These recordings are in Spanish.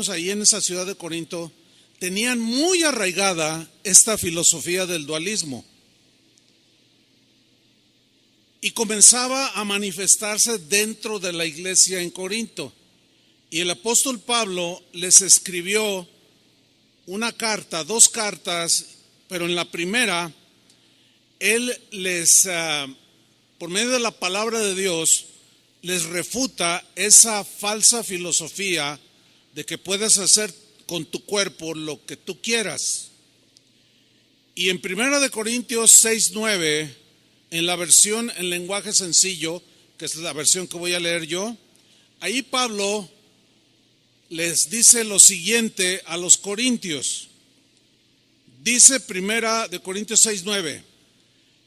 ahí en esa ciudad de Corinto tenían muy arraigada esta filosofía del dualismo y comenzaba a manifestarse dentro de la iglesia en Corinto. Y el apóstol Pablo les escribió una carta, dos cartas, pero en la primera él les, por medio de la palabra de Dios, les refuta esa falsa filosofía de que puedes hacer con tu cuerpo lo que tú quieras. Y en 1 Corintios 6:9, en la versión en lenguaje sencillo, que es la versión que voy a leer yo, ahí Pablo les dice lo siguiente a los corintios. Dice 1 Corintios 6:9,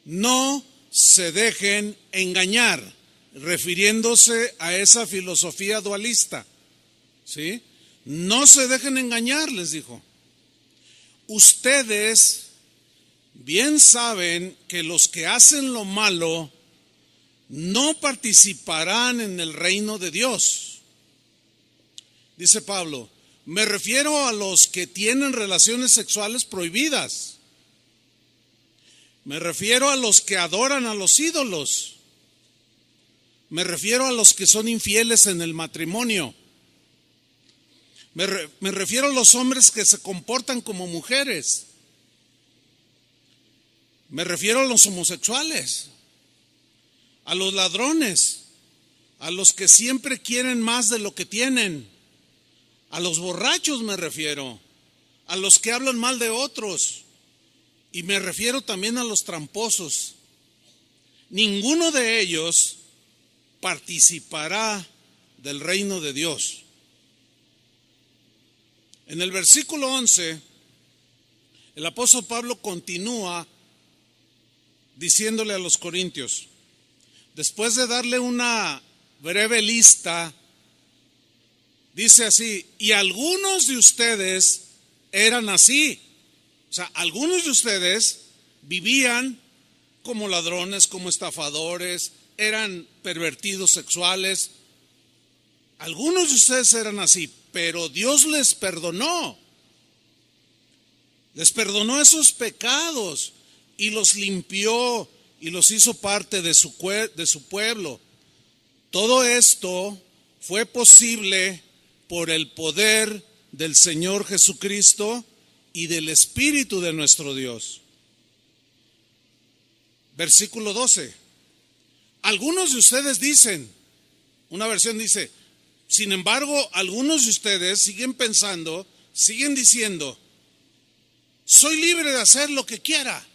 no se dejen engañar, refiriéndose a esa filosofía dualista, ¿sí? No se dejen engañar, les dijo. Ustedes bien saben que los que hacen lo malo no participarán en el reino de Dios. Dice Pablo, me refiero a los que tienen relaciones sexuales prohibidas. Me refiero a los que adoran a los ídolos. Me refiero a los que son infieles en el matrimonio. Me refiero a los hombres que se comportan como mujeres. Me refiero a los homosexuales, a los ladrones, a los que siempre quieren más de lo que tienen, a los borrachos me refiero, a los que hablan mal de otros, y me refiero también a los tramposos. Ninguno de ellos participará del reino de Dios. En el versículo 11, el apóstol Pablo continúa diciéndole a los corintios, después de darle una breve lista, dice así, y algunos de ustedes eran así. O sea, algunos de ustedes vivían como ladrones, como estafadores, eran pervertidos sexuales. Algunos de ustedes eran así, pero Dios les perdonó esos pecados y los limpió y los hizo parte de su pueblo. Todo esto fue posible por el poder del Señor Jesucristo y del Espíritu de nuestro Dios. Versículo 12. Algunos de ustedes dicen, una versión dice, sin embargo, algunos de ustedes siguen pensando, siguen diciendo, soy libre de hacer lo que quiera.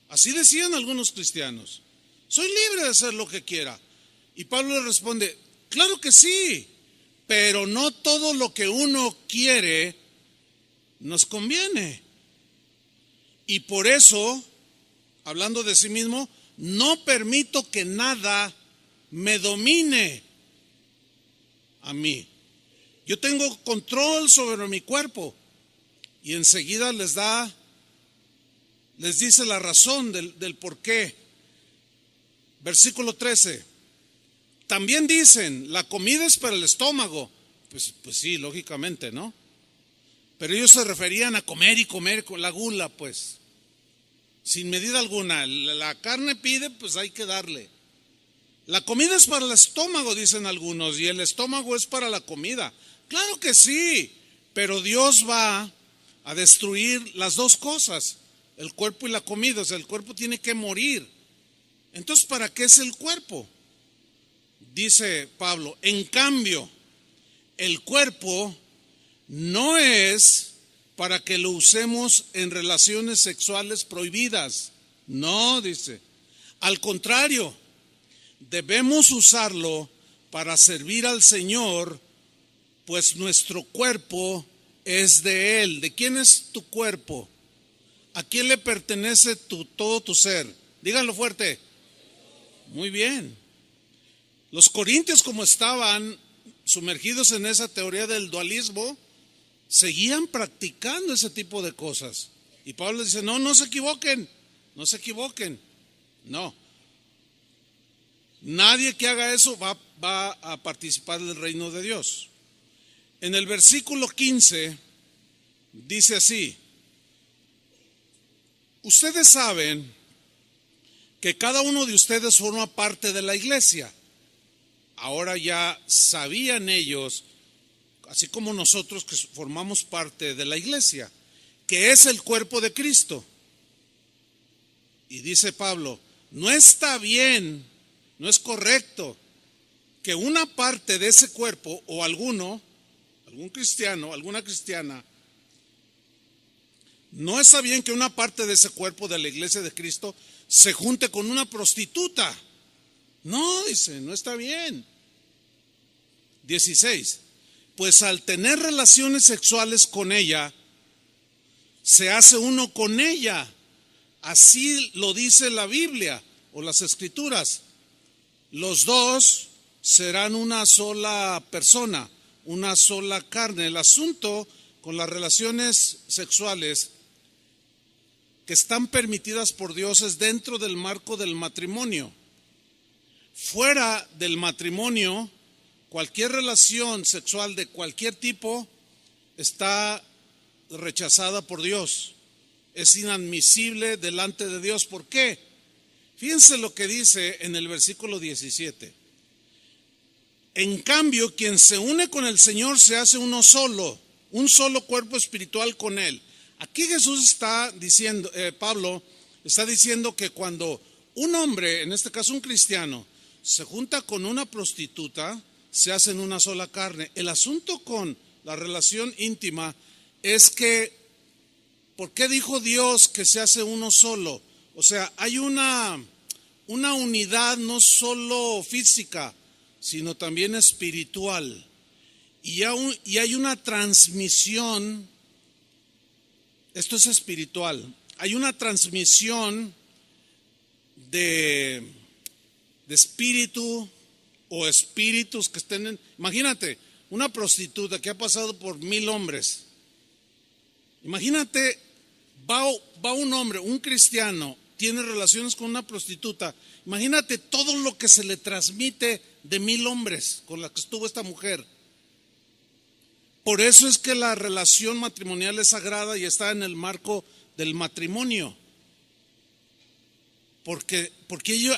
Así decían algunos cristianos, soy libre de hacer lo que quiera. Y Pablo le responde, claro que sí, pero no todo lo que uno quiere nos conviene. Y por eso, hablando de sí mismo, no permito que nada me domine a mí. Yo tengo control sobre mi cuerpo. Y enseguida les dice la razón del por qué. Versículo 13. También dicen, la comida es para el estómago. Pues sí, lógicamente, ¿no? Pero ellos se referían a comer y comer con la gula, pues. Sin medida alguna. La carne pide, pues hay que darle. La comida es para el estómago, dicen algunos, y el estómago es para la comida. Claro que sí, pero Dios va a destruir las dos cosas, el cuerpo y la comida. O sea, el cuerpo tiene que morir. Entonces, ¿para qué es el cuerpo? Dice Pablo, en cambio, el cuerpo no es para que lo usemos en relaciones sexuales prohibidas. No, dice. Al contrario, debemos usarlo para servir al Señor, pues nuestro cuerpo es de Él. ¿De quién es tu cuerpo? ¿A quién le pertenece todo tu ser? Díganlo fuerte. Muy bien. Los corintios, como estaban sumergidos en esa teoría del dualismo, seguían practicando ese tipo de cosas. Y Pablo les dice, no se equivoquen, no se equivoquen. No. Nadie que haga eso va a participar del reino de Dios. En el versículo 15 dice así: ustedes saben que cada uno de ustedes forma parte de la iglesia. Ahora ya sabían ellos, así como nosotros que formamos parte de la iglesia, que es el cuerpo de Cristo. Y dice Pablo, no está bien, no es correcto que una parte de ese cuerpo o algún cristiano, alguna cristiana, no está bien que una parte de ese cuerpo de la iglesia de Cristo se junte con una prostituta. No, dice, no está bien. 16. Pues al tener relaciones sexuales con ella, se hace uno con ella. Así lo dice la Biblia o las Escrituras. Los dos serán una sola persona, una sola carne. El asunto con las relaciones sexuales que están permitidas por Dios es dentro del marco del matrimonio. Fuera del matrimonio, cualquier relación sexual de cualquier tipo está rechazada por Dios. Es inadmisible delante de Dios. ¿Por qué? Fíjense lo que dice en el versículo 17. En cambio, quien se une con el Señor se hace uno solo, un solo cuerpo espiritual con Él. Aquí Jesús está diciendo, Pablo está diciendo que cuando un hombre, en este caso un cristiano, se junta con una prostituta, se hacen una sola carne. El asunto con la relación íntima es que, ¿por qué dijo Dios que se hace uno solo? O sea, hay una unidad no solo física, sino también espiritual. Y hay una transmisión, esto es espiritual, hay una transmisión de espíritu o espíritus que estén imagínate, una prostituta que ha pasado por 1000 hombres. Imagínate, va un hombre, un cristiano, tiene relaciones con una prostituta. Imagínate todo lo que se le transmite de 1000 hombres con la que estuvo esta mujer. Por eso es que la relación matrimonial es sagrada y está en el marco del matrimonio. Porque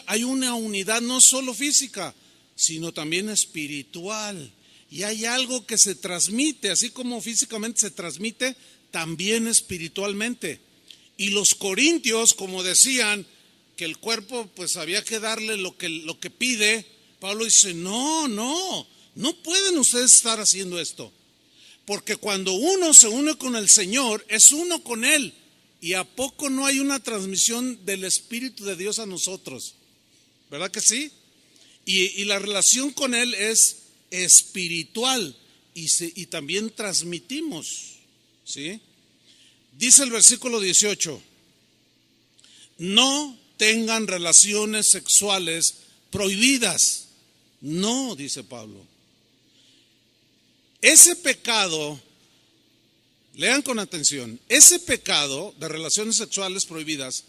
hay una unidad no solo física, sino también espiritual. Y hay algo que se transmite, así como físicamente se transmite, también espiritualmente. Y los corintios, como decían que el cuerpo pues había que darle lo que pide, Pablo dice, no pueden ustedes estar haciendo esto. Porque cuando uno se une con el Señor, es uno con Él. ¿Y a poco no hay una transmisión del Espíritu de Dios a nosotros? ¿Verdad que sí? Y la relación con Él es espiritual y también transmitimos, ¿sí? Dice el versículo 18, no tengan relaciones sexuales prohibidas. No, dice Pablo. Ese pecado, lean con atención, ese pecado de relaciones sexuales prohibidas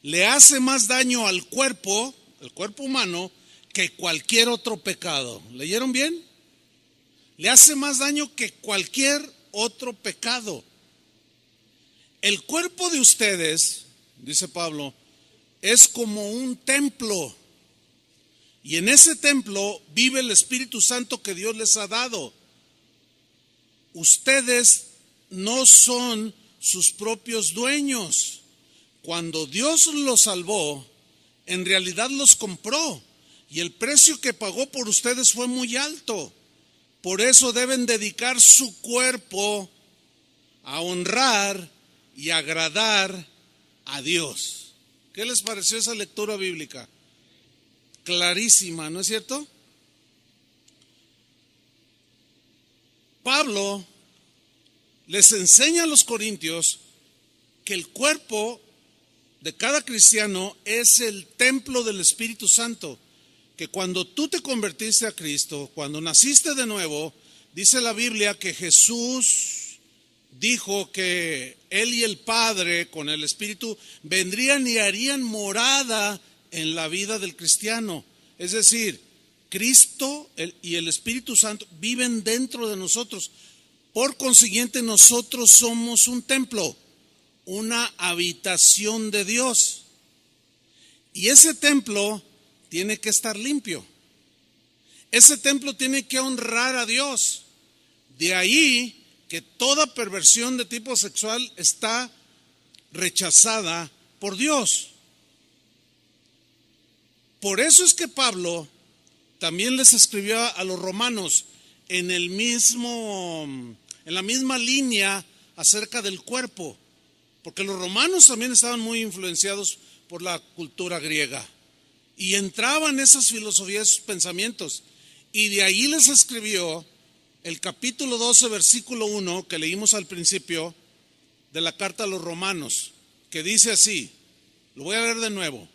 le hace más daño al cuerpo, el cuerpo humano, que cualquier otro pecado. ¿Leyeron bien? Le hace más daño que cualquier otro pecado. El cuerpo de ustedes, dice Pablo, es como un templo. Y en ese templo vive el Espíritu Santo que Dios les ha dado. Ustedes no son sus propios dueños. Cuando Dios los salvó, en realidad los compró. Y el precio que pagó por ustedes fue muy alto. Por eso deben dedicar su cuerpo a honrar y agradar a Dios. ¿Qué les pareció esa lectura bíblica? Clarísima, ¿no es cierto? Pablo les enseña a los corintios que el cuerpo de cada cristiano es el templo del Espíritu Santo. Que cuando tú te convertiste a Cristo, cuando naciste de nuevo, dice la Biblia que Jesús dijo que Él y el Padre con el Espíritu vendrían y harían morada en la vida del cristiano. Es decir, Cristo y el Espíritu Santo viven dentro de nosotros. Por consiguiente, nosotros somos un templo, una habitación de Dios. Y ese templo tiene que estar limpio. Ese templo tiene que honrar a Dios. De ahí que toda perversión de tipo sexual está rechazada por Dios. Por eso es que Pablo también les escribió a los romanos en la misma línea acerca del cuerpo, porque los romanos también estaban muy influenciados por la cultura griega y entraban esas filosofías, esos pensamientos, y de ahí les escribió el capítulo 12, versículo 1 que leímos al principio de la carta a los romanos, que dice así, lo voy a leer de nuevo.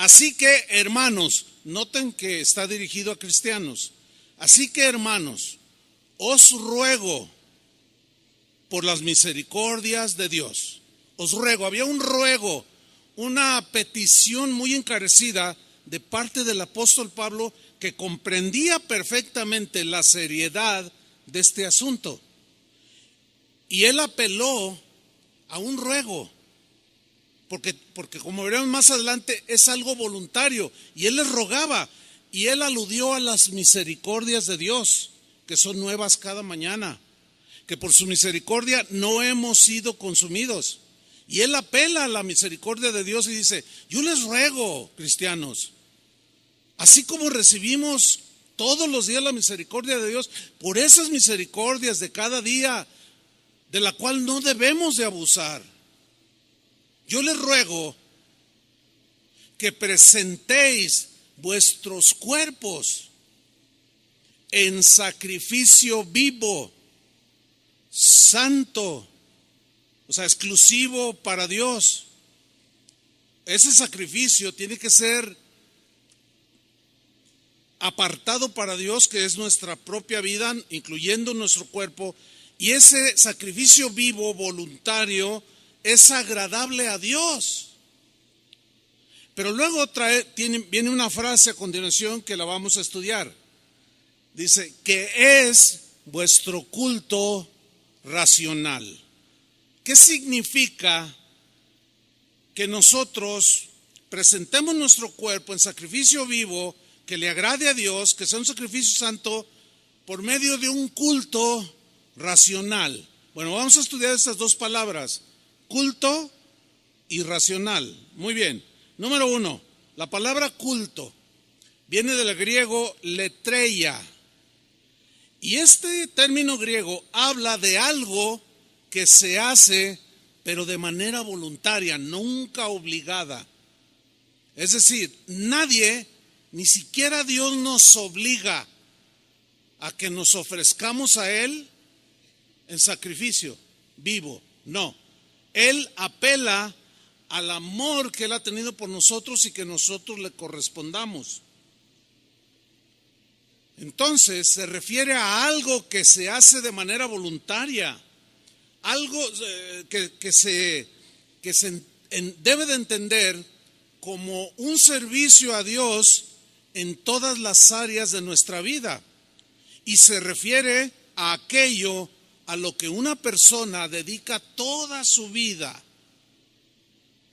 Así que, hermanos, noten que está dirigido a cristianos. Así que, hermanos, os ruego por las misericordias de Dios. Os ruego, había un ruego, una petición muy encarecida de parte del apóstol Pablo, que comprendía perfectamente la seriedad de este asunto. Y él apeló a un ruego. Porque como veremos más adelante, es algo voluntario. Y él les rogaba, y él aludió a las misericordias de Dios, que son nuevas cada mañana, que por su misericordia no hemos sido consumidos. Y él apela a la misericordia de Dios y dice, yo les ruego, cristianos, así como recibimos todos los días la misericordia de Dios, por esas misericordias de cada día, de la cual no debemos de abusar, yo les ruego que presentéis vuestros cuerpos en sacrificio vivo, santo, o sea, exclusivo para Dios. Ese sacrificio tiene que ser apartado para Dios, que es nuestra propia vida, incluyendo nuestro cuerpo, y ese sacrificio vivo, voluntario, es agradable a Dios. Pero luego viene una frase a continuación que la vamos a estudiar. Dice, que es vuestro culto racional. ¿Qué significa que nosotros presentemos nuestro cuerpo en sacrificio vivo, que le agrade a Dios, que sea un sacrificio santo, por medio de un culto racional? Bueno, vamos a estudiar estas dos palabras, culto y racional. Muy bien. Número 1, la palabra culto viene del griego letreia. Y este término griego habla de algo que se hace, pero de manera voluntaria, nunca obligada. Es decir, nadie, ni siquiera Dios, nos obliga a que nos ofrezcamos a Él en sacrificio vivo. No. Él apela al amor que Él ha tenido por nosotros y que nosotros le correspondamos. Entonces se refiere a algo que se hace de manera voluntaria, algo que se debe de entender como un servicio a Dios en todas las áreas de nuestra vida. Y se refiere a aquello a lo que una persona dedica toda su vida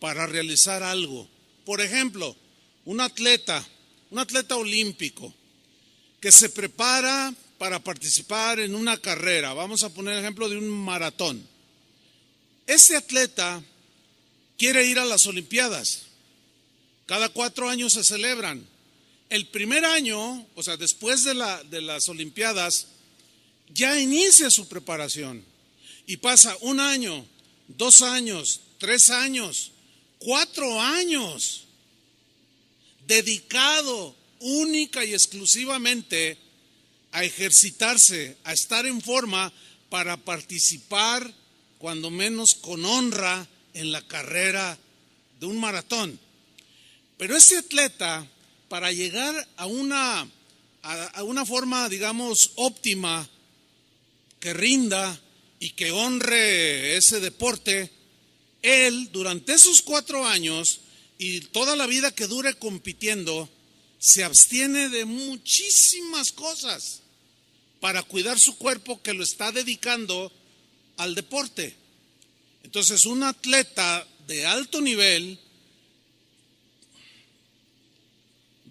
para realizar algo. Por ejemplo, un atleta olímpico que se prepara para participar en una carrera. Vamos a poner el ejemplo de un maratón. Este atleta quiere ir a las Olimpiadas. Cada 4 años se celebran. El primer año, o sea, después de las Olimpiadas, ya inicia su preparación y pasa 1 año, 2 años, 3 años, 4 años dedicado única y exclusivamente a ejercitarse, a estar en forma para participar, cuando menos con honra, en la carrera de un maratón. Pero este atleta, para llegar a una forma, digamos, óptima, que rinda y que honre ese deporte, él durante esos 4 años y toda la vida que dure compitiendo, se abstiene de muchísimas cosas para cuidar su cuerpo que lo está dedicando al deporte. Entonces, un atleta de alto nivel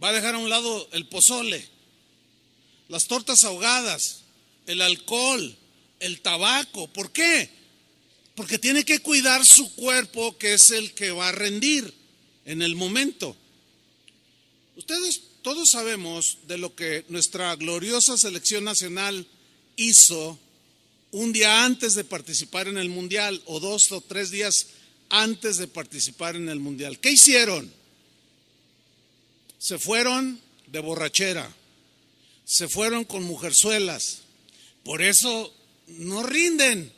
va a dejar a un lado el pozole, las tortas ahogadas, el alcohol, el tabaco. ¿Por qué? Porque tiene que cuidar su cuerpo, que es el que va a rendir en el momento. Ustedes todos sabemos de lo que nuestra gloriosa selección nacional hizo un día antes de participar en el mundial, o 2 o 3 días antes de participar en el mundial. ¿Qué hicieron? Se fueron de borrachera, se fueron con mujerzuelas. Por eso no rinden,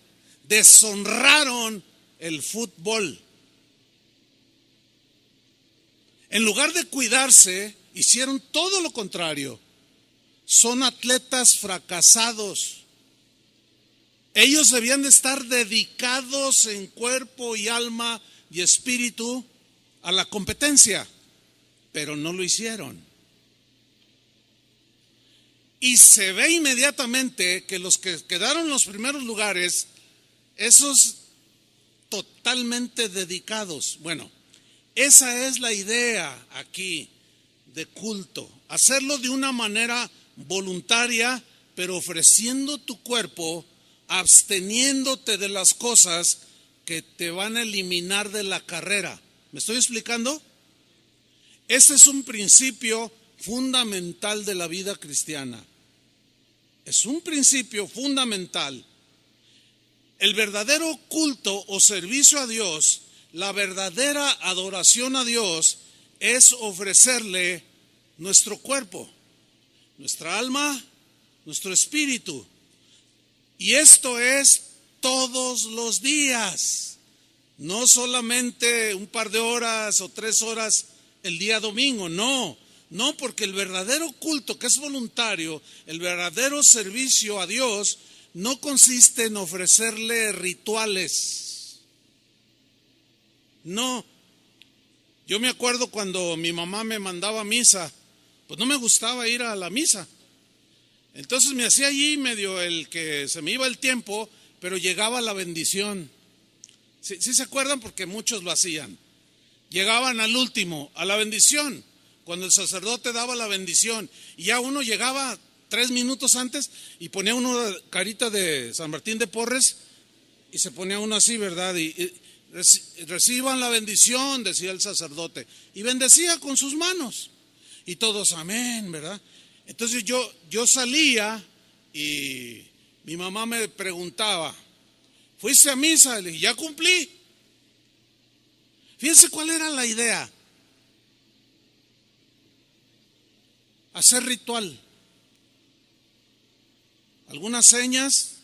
deshonraron el fútbol. En lugar de cuidarse, hicieron todo lo contrario. Son atletas fracasados. Ellos debían de estar dedicados en cuerpo y alma y espíritu a la competencia, pero no lo hicieron. Y se ve inmediatamente que los que quedaron en los primeros lugares, esos totalmente dedicados. Bueno, esa es la idea aquí de culto. Hacerlo de una manera voluntaria, pero ofreciendo tu cuerpo, absteniéndote de las cosas que te van a eliminar de la carrera. ¿Me estoy explicando? Este es un principio fundamental de la vida cristiana. Es un principio fundamental. El verdadero culto o servicio a Dios, la verdadera adoración a Dios, es ofrecerle nuestro cuerpo, nuestra alma, nuestro espíritu. Y esto es todos los días, no solamente un par de horas o 3 horas el día domingo, no, porque el verdadero culto, que es voluntario, el verdadero servicio a Dios, no consiste en ofrecerle rituales. No. Yo me acuerdo cuando mi mamá me mandaba a misa, pues no me gustaba ir a la misa. Entonces me hacía allí medio el que se me iba el tiempo, pero llegaba la bendición. ¿Sí se acuerdan? Porque muchos lo hacían. Llegaban al último, a la bendición, cuando el sacerdote daba la bendición. Y ya uno llegaba 3 minutos antes y ponía uno carita de San Martín de Porres y se ponía uno así, ¿verdad? Y reciban la bendición, decía el sacerdote. Y bendecía con sus manos. Y todos, amén, ¿verdad? Entonces yo salía y mi mamá me preguntaba, ¿fuiste a misa? Le dije, ya cumplí. Fíjense cuál era la idea. Hacer ritual. Algunas señas,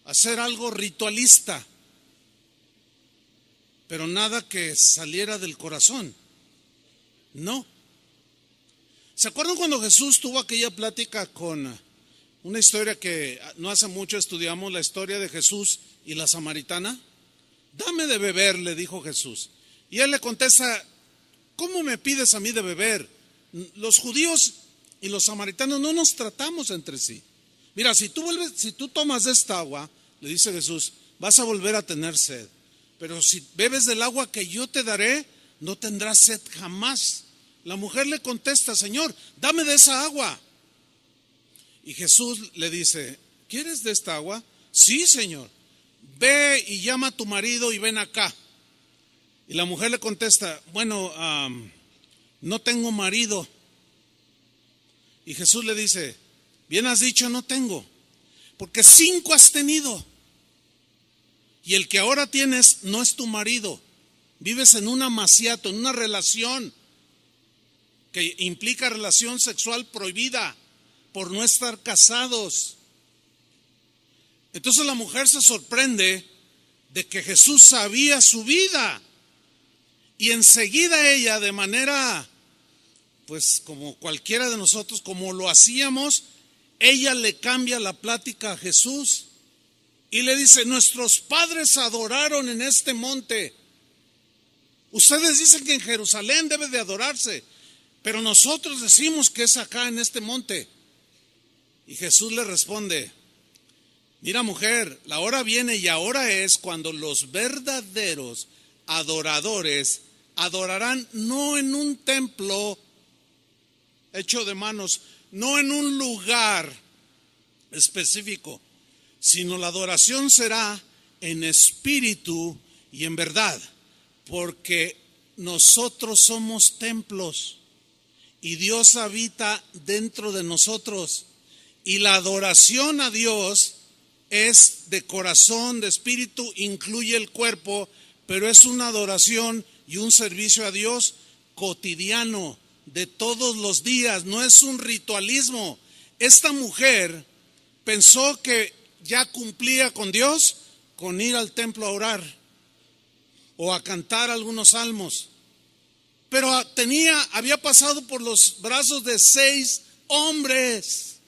hacer algo ritualista, pero nada que saliera del corazón. No. ¿Se acuerdan cuando Jesús tuvo aquella plática con una historia que no hace mucho estudiamos, la historia de Jesús y la samaritana? Dame de beber, le dijo Jesús. Y él le contesta, ¿cómo me pides a mí de beber? Los judíos y los samaritanos no nos tratamos entre sí. Mira, si tú tomas de esta agua, le dice Jesús, vas a volver a tener sed. Pero si bebes del agua que yo te daré, no tendrás sed jamás. La mujer le contesta, Señor, dame de esa agua. Y Jesús le dice, ¿quieres de esta agua? Sí, Señor. Ve y llama a tu marido y ven acá. Y la mujer le contesta, bueno, no tengo marido. Y Jesús le dice, bien has dicho, no tengo, porque 5 has tenido. Y el que ahora tienes no es tu marido. Vives en un amaciato, en una relación que implica relación sexual prohibida por no estar casados. Entonces la mujer se sorprende de que Jesús sabía su vida. Y enseguida ella, de manera, pues como cualquiera de nosotros, como lo hacíamos, ella le cambia la plática a Jesús y le dice, nuestros padres adoraron en este monte. Ustedes dicen que en Jerusalén debe de adorarse, pero nosotros decimos que es acá en este monte. Y Jesús le responde: mira, mujer, la hora viene y ahora es cuando los verdaderos adoradores adorarán no en un templo hecho de manos, no en un lugar específico, sino la adoración será en espíritu y en verdad, porque nosotros somos templos y Dios habita dentro de nosotros, y la adoración a Dios es de corazón, de espíritu, incluye el cuerpo, pero es una adoración y un servicio a Dios cotidiano, de todos los días, no es un ritualismo. Esta mujer pensó que ya cumplía con Dios con ir al templo a orar o a cantar algunos salmos, pero había pasado por los brazos de 6 hombres.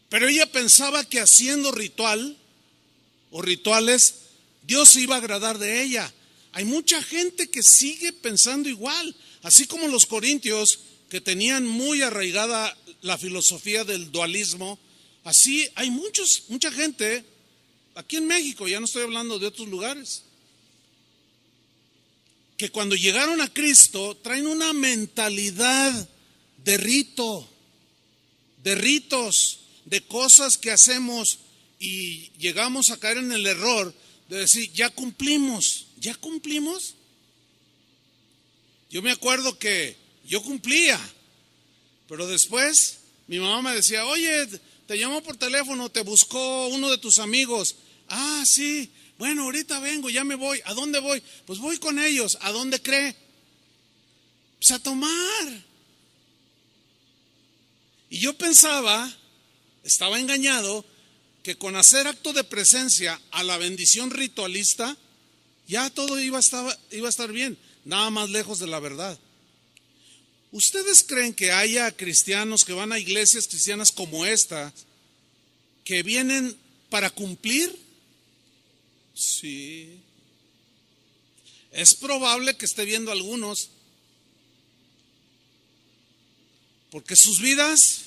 Pero ella pensaba que haciendo ritual o rituales, Dios se iba a agradar de ella. Hay mucha gente que sigue pensando igual, así como los corintios que tenían muy arraigada la filosofía del dualismo. Así hay mucha gente aquí en México, ya no estoy hablando de otros lugares, que cuando llegaron a Cristo traen una mentalidad de rito, de ritos, de cosas que hacemos, y llegamos a caer en el error de decir, ya cumplimos. Yo me acuerdo que yo cumplía, pero después mi mamá me decía: oye, te llamó por teléfono, te buscó uno de tus amigos. Ah, sí, bueno, ahorita vengo, ya me voy. ¿A dónde voy? Pues voy con ellos. ¿A dónde cree? Pues a tomar. Y yo pensaba, estaba engañado, que con hacer acto de presencia a la bendición ritualista, ya todo iba a estar bien, nada más lejos de la verdad. ¿Ustedes creen que haya cristianos que van a iglesias cristianas como esta, que vienen para cumplir? Sí. Es probable que esté viendo algunos, porque sus vidas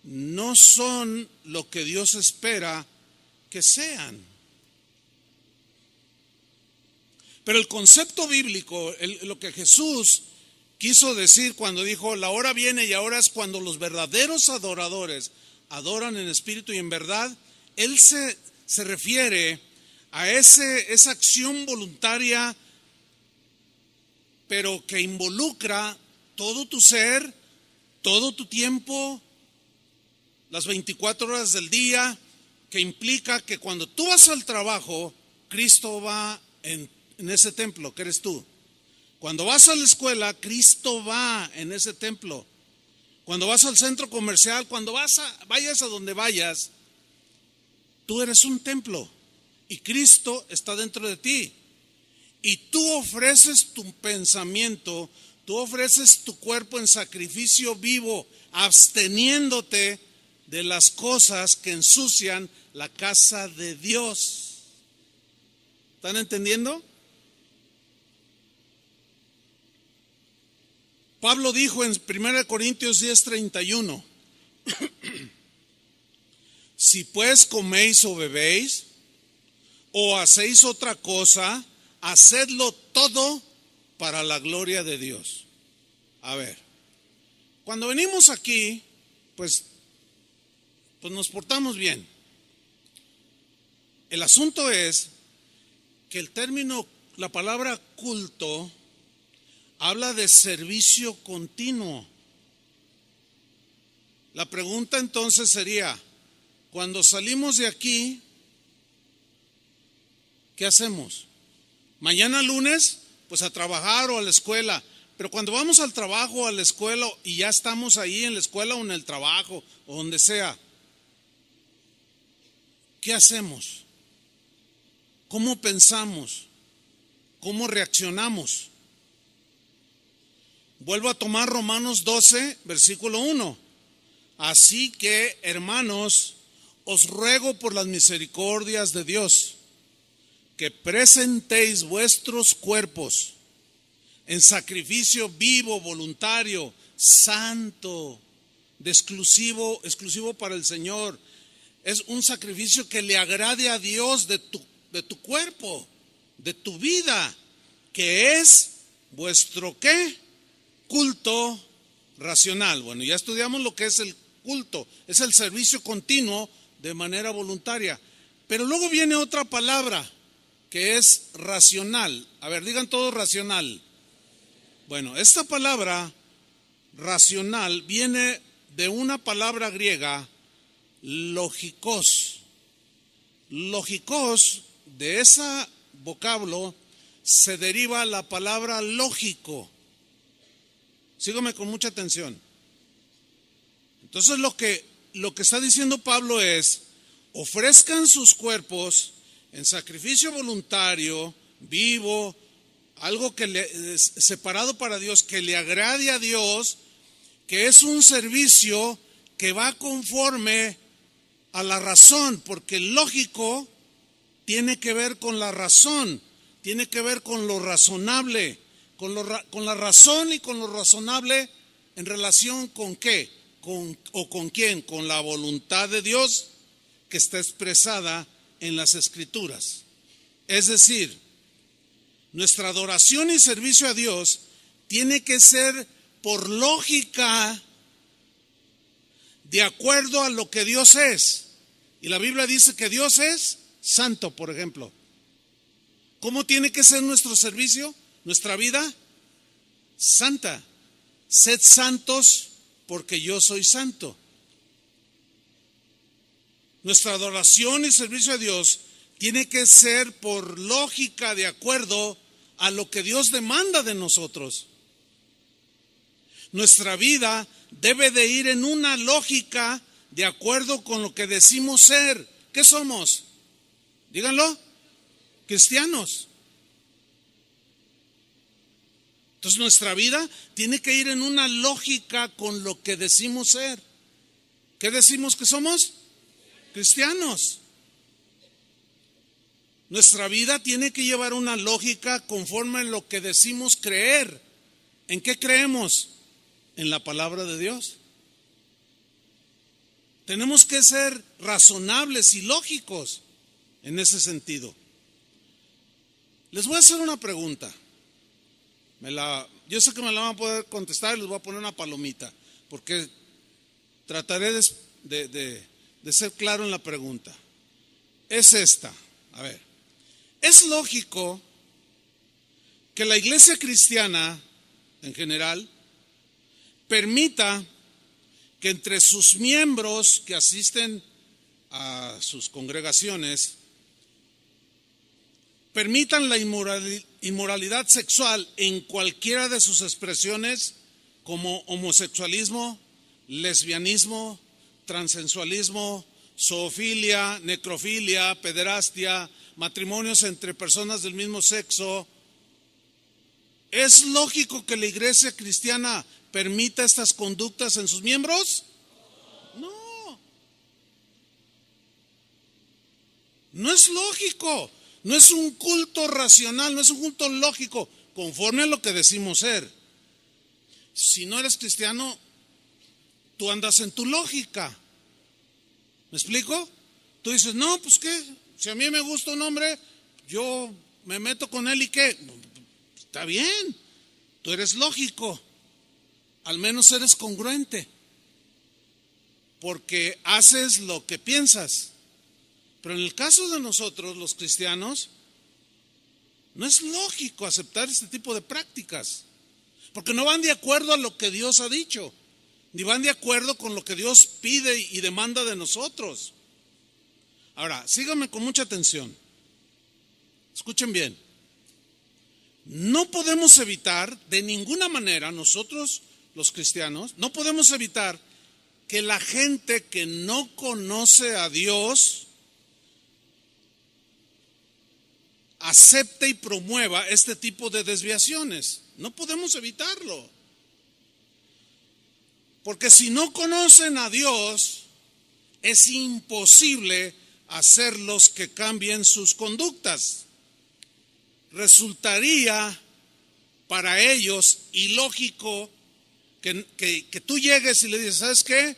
no son lo que Dios espera que sean. Pero el concepto bíblico, lo que Jesús quiso decir cuando dijo, la hora viene y ahora es cuando los verdaderos adoradores adoran en espíritu y en verdad, Él se refiere a esa acción voluntaria, pero que involucra todo tu ser, todo tu tiempo, las 24 horas del día, que implica que cuando tú vas al trabajo, Cristo va en ese templo que eres tú. Cuando vas a la escuela, Cristo va en ese templo. Cuando vas al centro comercial, cuando vayas a donde vayas, tú eres un templo y Cristo está dentro de ti. Y tú ofreces tu pensamiento, tú ofreces tu cuerpo en sacrificio vivo, absteniéndote de las cosas que ensucian la casa de Dios. ¿Están entendiendo? Pablo dijo en 1 Corintios 10:31, si pues coméis o bebéis o hacéis otra cosa, hacedlo todo para la gloria de Dios. A ver, cuando venimos aquí, pues nos portamos bien. El asunto es que el término, la palabra culto, habla de servicio continuo. La pregunta entonces sería, cuando salimos de aquí, ¿qué hacemos? Mañana lunes, pues a trabajar o a la escuela. Pero cuando vamos al trabajo o a la escuela y ya estamos ahí en la escuela o en el trabajo o donde sea, ¿qué hacemos? ¿Cómo pensamos? ¿Cómo reaccionamos? Vuelvo a tomar Romanos 12, versículo 1. Así que, hermanos, os ruego por las misericordias de Dios, que presentéis vuestros cuerpos en sacrificio vivo, voluntario, santo, exclusivo para el Señor. Es un sacrificio que le agrade a Dios de tu cuerpo, de tu vida, que es vuestro ¿qué? Culto racional. Bueno, ya estudiamos lo que es el culto, es el servicio continuo de manera voluntaria. Pero luego viene otra palabra que es racional. A ver, digan todos racional. Bueno, esta palabra racional viene de una palabra griega, logikos. Logikos, de ese vocablo se deriva la palabra lógico. Sígame con mucha atención. Entonces lo que está diciendo Pablo es: ofrezcan sus cuerpos en sacrificio voluntario, vivo, algo que separado para Dios, que le agrade a Dios, que es un servicio que va conforme a la razón, porque el lógico tiene que ver con la razón, tiene que ver con lo razonable, con la razón y con lo razonable en relación con qué, con quién, con la voluntad de Dios que está expresada en las Escrituras. Es decir, nuestra adoración y servicio a Dios tiene que ser por lógica, de acuerdo a lo que Dios es. Y la Biblia dice que Dios es santo, por ejemplo. ¿Cómo tiene que ser nuestro servicio, nuestra vida? Santa. Sed santos porque yo soy santo. Nuestra adoración y servicio a Dios tiene que ser por lógica, de acuerdo a lo que Dios demanda de nosotros. Nuestra vida debe de ir en una lógica de acuerdo con lo que decimos ser. ¿Qué somos? Díganlo. Cristianos. Entonces nuestra vida tiene que ir en una lógica con lo que decimos ser. ¿Qué decimos que somos? Cristianos. Nuestra vida tiene que llevar una lógica conforme a lo que decimos creer. ¿En qué creemos? En la palabra de Dios. Tenemos que ser razonables y lógicos en ese sentido. Les voy a hacer una pregunta. Yo sé que me la van a poder contestar y les voy a poner una palomita, porque trataré de ser claro en la pregunta. Es esta. A ver, ¿es lógico que la iglesia cristiana en general permita que entre sus miembros que asisten a sus congregaciones permitan la inmoralidad sexual en cualquiera de sus expresiones, como homosexualismo, lesbianismo, transexualismo, zoofilia, necrofilia, pederastia, matrimonios entre personas del mismo sexo? ¿Es lógico que la iglesia cristiana permita estas conductas en sus miembros? No. No es lógico. No es un culto racional, no es un culto lógico, conforme a lo que decimos ser. Si no eres cristiano, tú andas en tu lógica. ¿Me explico? Tú dices, no, pues qué, si a mí me gusta un hombre, yo me meto con él y qué. Está bien, tú eres lógico, al menos eres congruente, porque haces lo que piensas. Pero en el caso de nosotros, los cristianos, no es lógico aceptar este tipo de prácticas, porque no van de acuerdo a lo que Dios ha dicho, ni van de acuerdo con lo que Dios pide y demanda de nosotros. Ahora, síganme con mucha atención. Escuchen bien. No podemos evitar, de ninguna manera, nosotros los cristianos, no podemos evitar que la gente que no conoce a Dios acepte y promueva este tipo de desviaciones. No podemos evitarlo. Porque si no conocen a Dios, es imposible hacerlos que cambien sus conductas. Resultaría para ellos ilógico que tú llegues y le dices, ¿sabes qué?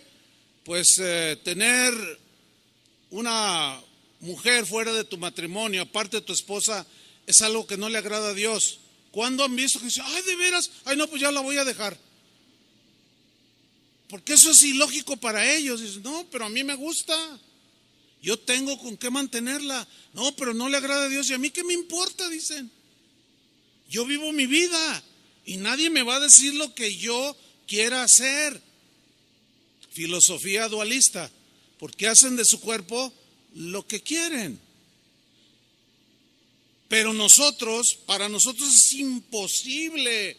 Pues tener una mujer fuera de tu matrimonio, aparte de tu esposa, es algo que no le agrada a Dios. ¿Cuándo han visto que dicen, ay, de veras, ay, no, pues ya la voy a dejar? Porque eso es ilógico para ellos. Dicen, no, pero a mí me gusta, yo tengo con qué mantenerla. No, pero no le agrada a Dios, y a mí qué me importa, dicen. Yo vivo mi vida y nadie me va a decir lo que yo quiera hacer. Filosofía dualista, porque hacen de su cuerpo lo que quieren. Pero para nosotros es imposible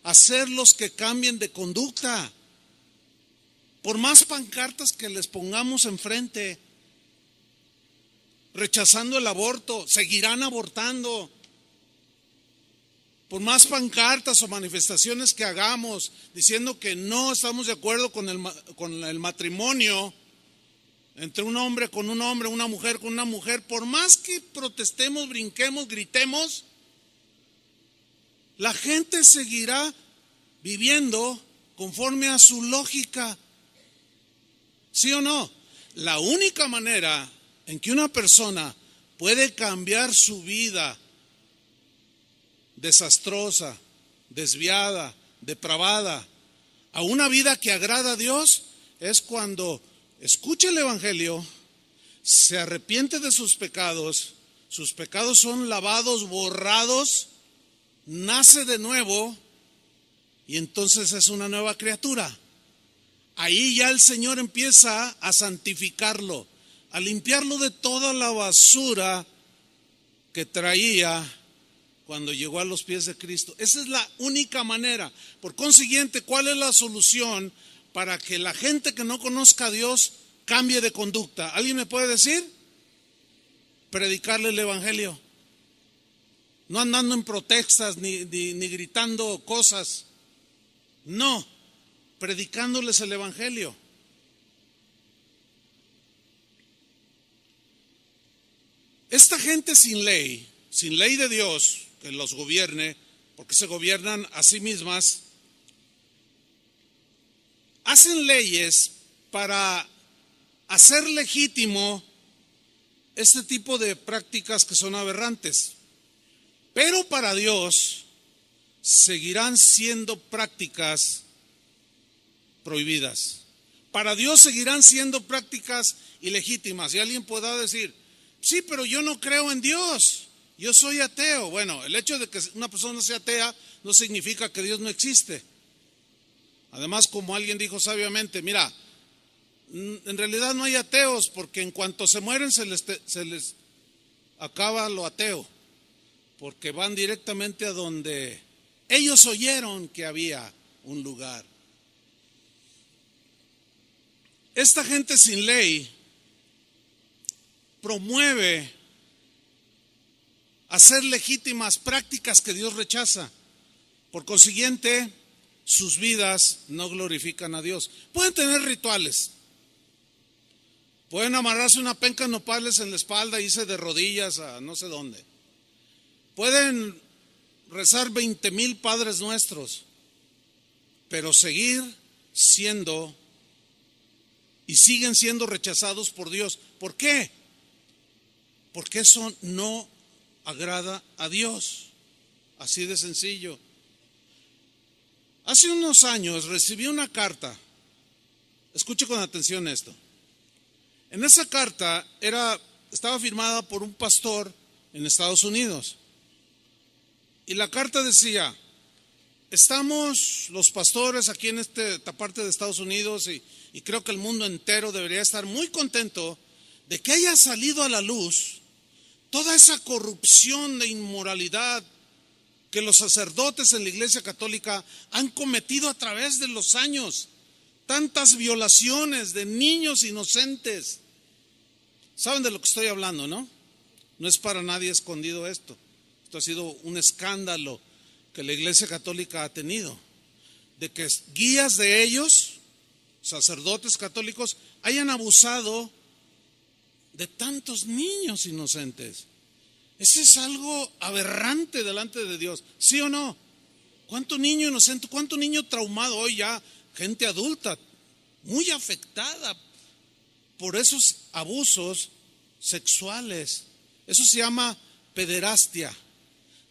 hacerlos que cambien de conducta. Por más pancartas que les pongamos enfrente, rechazando el aborto, seguirán abortando. Por más pancartas o manifestaciones que hagamos diciendo que no estamos de acuerdo con el matrimonio entre un hombre con un hombre, una mujer con una mujer, por más que protestemos, brinquemos, gritemos, la gente seguirá viviendo conforme a su lógica. ¿Sí o no? La única manera en que una persona puede cambiar su vida desastrosa, desviada, depravada, a una vida que agrada a Dios, es cuando escucha el Evangelio, se arrepiente de sus pecados son lavados, borrados, nace de nuevo y entonces es una nueva criatura. Ahí ya el Señor empieza a santificarlo, a limpiarlo de toda la basura que traía cuando llegó a los pies de Cristo. Esa es la única manera. Por consiguiente, ¿cuál es la solución para que la gente que no conozca a Dios cambie de conducta? ¿Alguien me puede decir? Predicarle el Evangelio. No andando en protestas ni gritando cosas. No, predicándoles el Evangelio. Esta gente sin ley de Dios que los gobierne, porque se gobiernan a sí mismas, hacen leyes para hacer legítimo este tipo de prácticas que son aberrantes. Pero para Dios seguirán siendo prácticas prohibidas. Para Dios seguirán siendo prácticas ilegítimas. Y alguien podrá decir, sí, pero yo no creo en Dios, yo soy ateo. Bueno, el hecho de que una persona sea atea no significa que Dios no existe. Además, como alguien dijo sabiamente, mira, en realidad no hay ateos, porque en cuanto se mueren se les acaba lo ateo, porque van directamente a donde ellos oyeron que había un lugar. Esta gente sin ley promueve hacer legítimas prácticas que Dios rechaza. Por consiguiente, sus vidas no glorifican a Dios. Pueden tener rituales, pueden amarrarse una penca de nopales en la espalda e irse de rodillas a no sé dónde. Pueden rezar 20,000 Padres Nuestros, pero siguen siendo rechazados por Dios. ¿Por qué? Porque eso no agrada a Dios. Así de sencillo. Hace unos años recibí una carta. Escuche con atención esto. En esa carta estaba firmada por un pastor en Estados Unidos. Y la carta decía, estamos los pastores aquí en esta parte de Estados Unidos y creo que el mundo entero debería estar muy contento de que haya salido a la luz toda esa corrupción de inmoralidad que los sacerdotes en la Iglesia Católica han cometido a través de los años. Tantas violaciones de niños inocentes. ¿Saben de lo que estoy hablando, no? No es para nadie escondido esto. Esto ha sido un escándalo que la Iglesia Católica ha tenido. De que guías de ellos, sacerdotes católicos, hayan abusado de tantos niños inocentes. Ese es algo aberrante delante de Dios, ¿sí o no? ¿Cuánto niño inocente, cuánto niño traumado hoy ya, gente adulta, muy afectada por esos abusos sexuales? Eso se llama pederastia,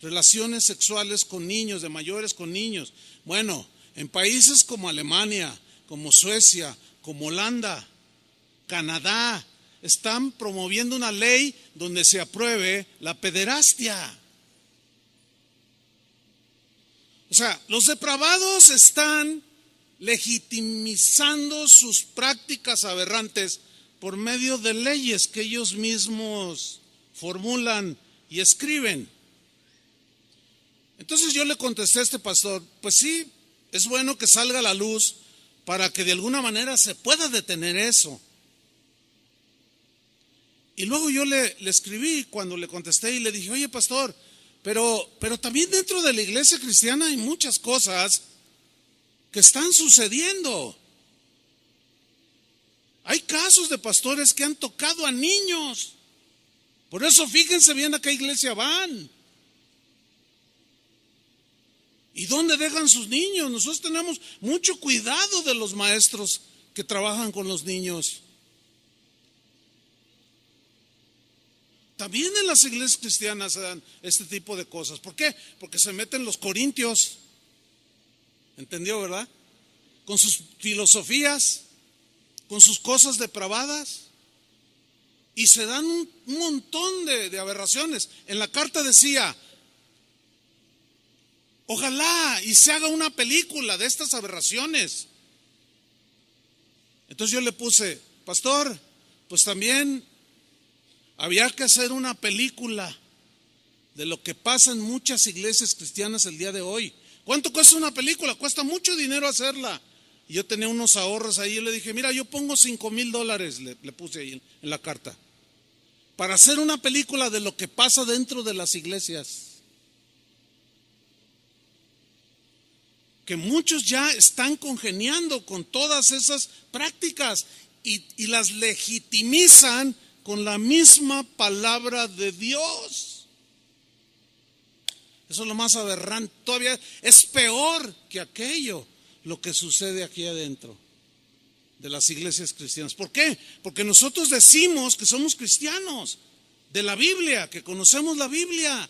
relaciones sexuales con niños, de mayores con niños. Bueno, en países como Alemania, como Suecia, como Holanda, Canadá, están promoviendo una ley donde se apruebe la pederastia. O sea, los depravados están legitimizando sus prácticas aberrantes por medio de leyes que ellos mismos formulan y escriben. Entonces yo le contesté a este pastor, pues sí, es bueno que salga a la luz para que de alguna manera se pueda detener eso. Y luego yo le escribí cuando le contesté y le dije, oye pastor, pero también dentro de la iglesia cristiana hay muchas cosas que están sucediendo. Hay casos de pastores que han tocado a niños. Por eso fíjense bien a qué iglesia van. ¿Y dónde dejan sus niños? Nosotros tenemos mucho cuidado de los maestros que trabajan con los niños. También en las iglesias cristianas se dan este tipo de cosas. ¿Por qué? Porque se meten los corintios. ¿Entendió, verdad? Con sus filosofías, con sus cosas depravadas. Y se dan un montón de aberraciones. En la carta decía, ojalá y se haga una película de estas aberraciones. Entonces yo le puse, pastor, pues también había que hacer una película de lo que pasa en muchas iglesias cristianas el día de hoy. ¿Cuánto cuesta una película? Cuesta mucho dinero hacerla. Y yo tenía unos ahorros ahí y le dije, mira, yo pongo $5,000, le puse ahí en la carta, para hacer una película de lo que pasa dentro de las iglesias. Que muchos ya están congeniando con todas esas prácticas y las legitimizan con la misma palabra de Dios. Eso es lo más aberrante. Todavía es peor que aquello, lo que sucede aquí adentro de las iglesias cristianas. ¿Por qué? Porque nosotros decimos que somos cristianos de la Biblia, que conocemos la Biblia.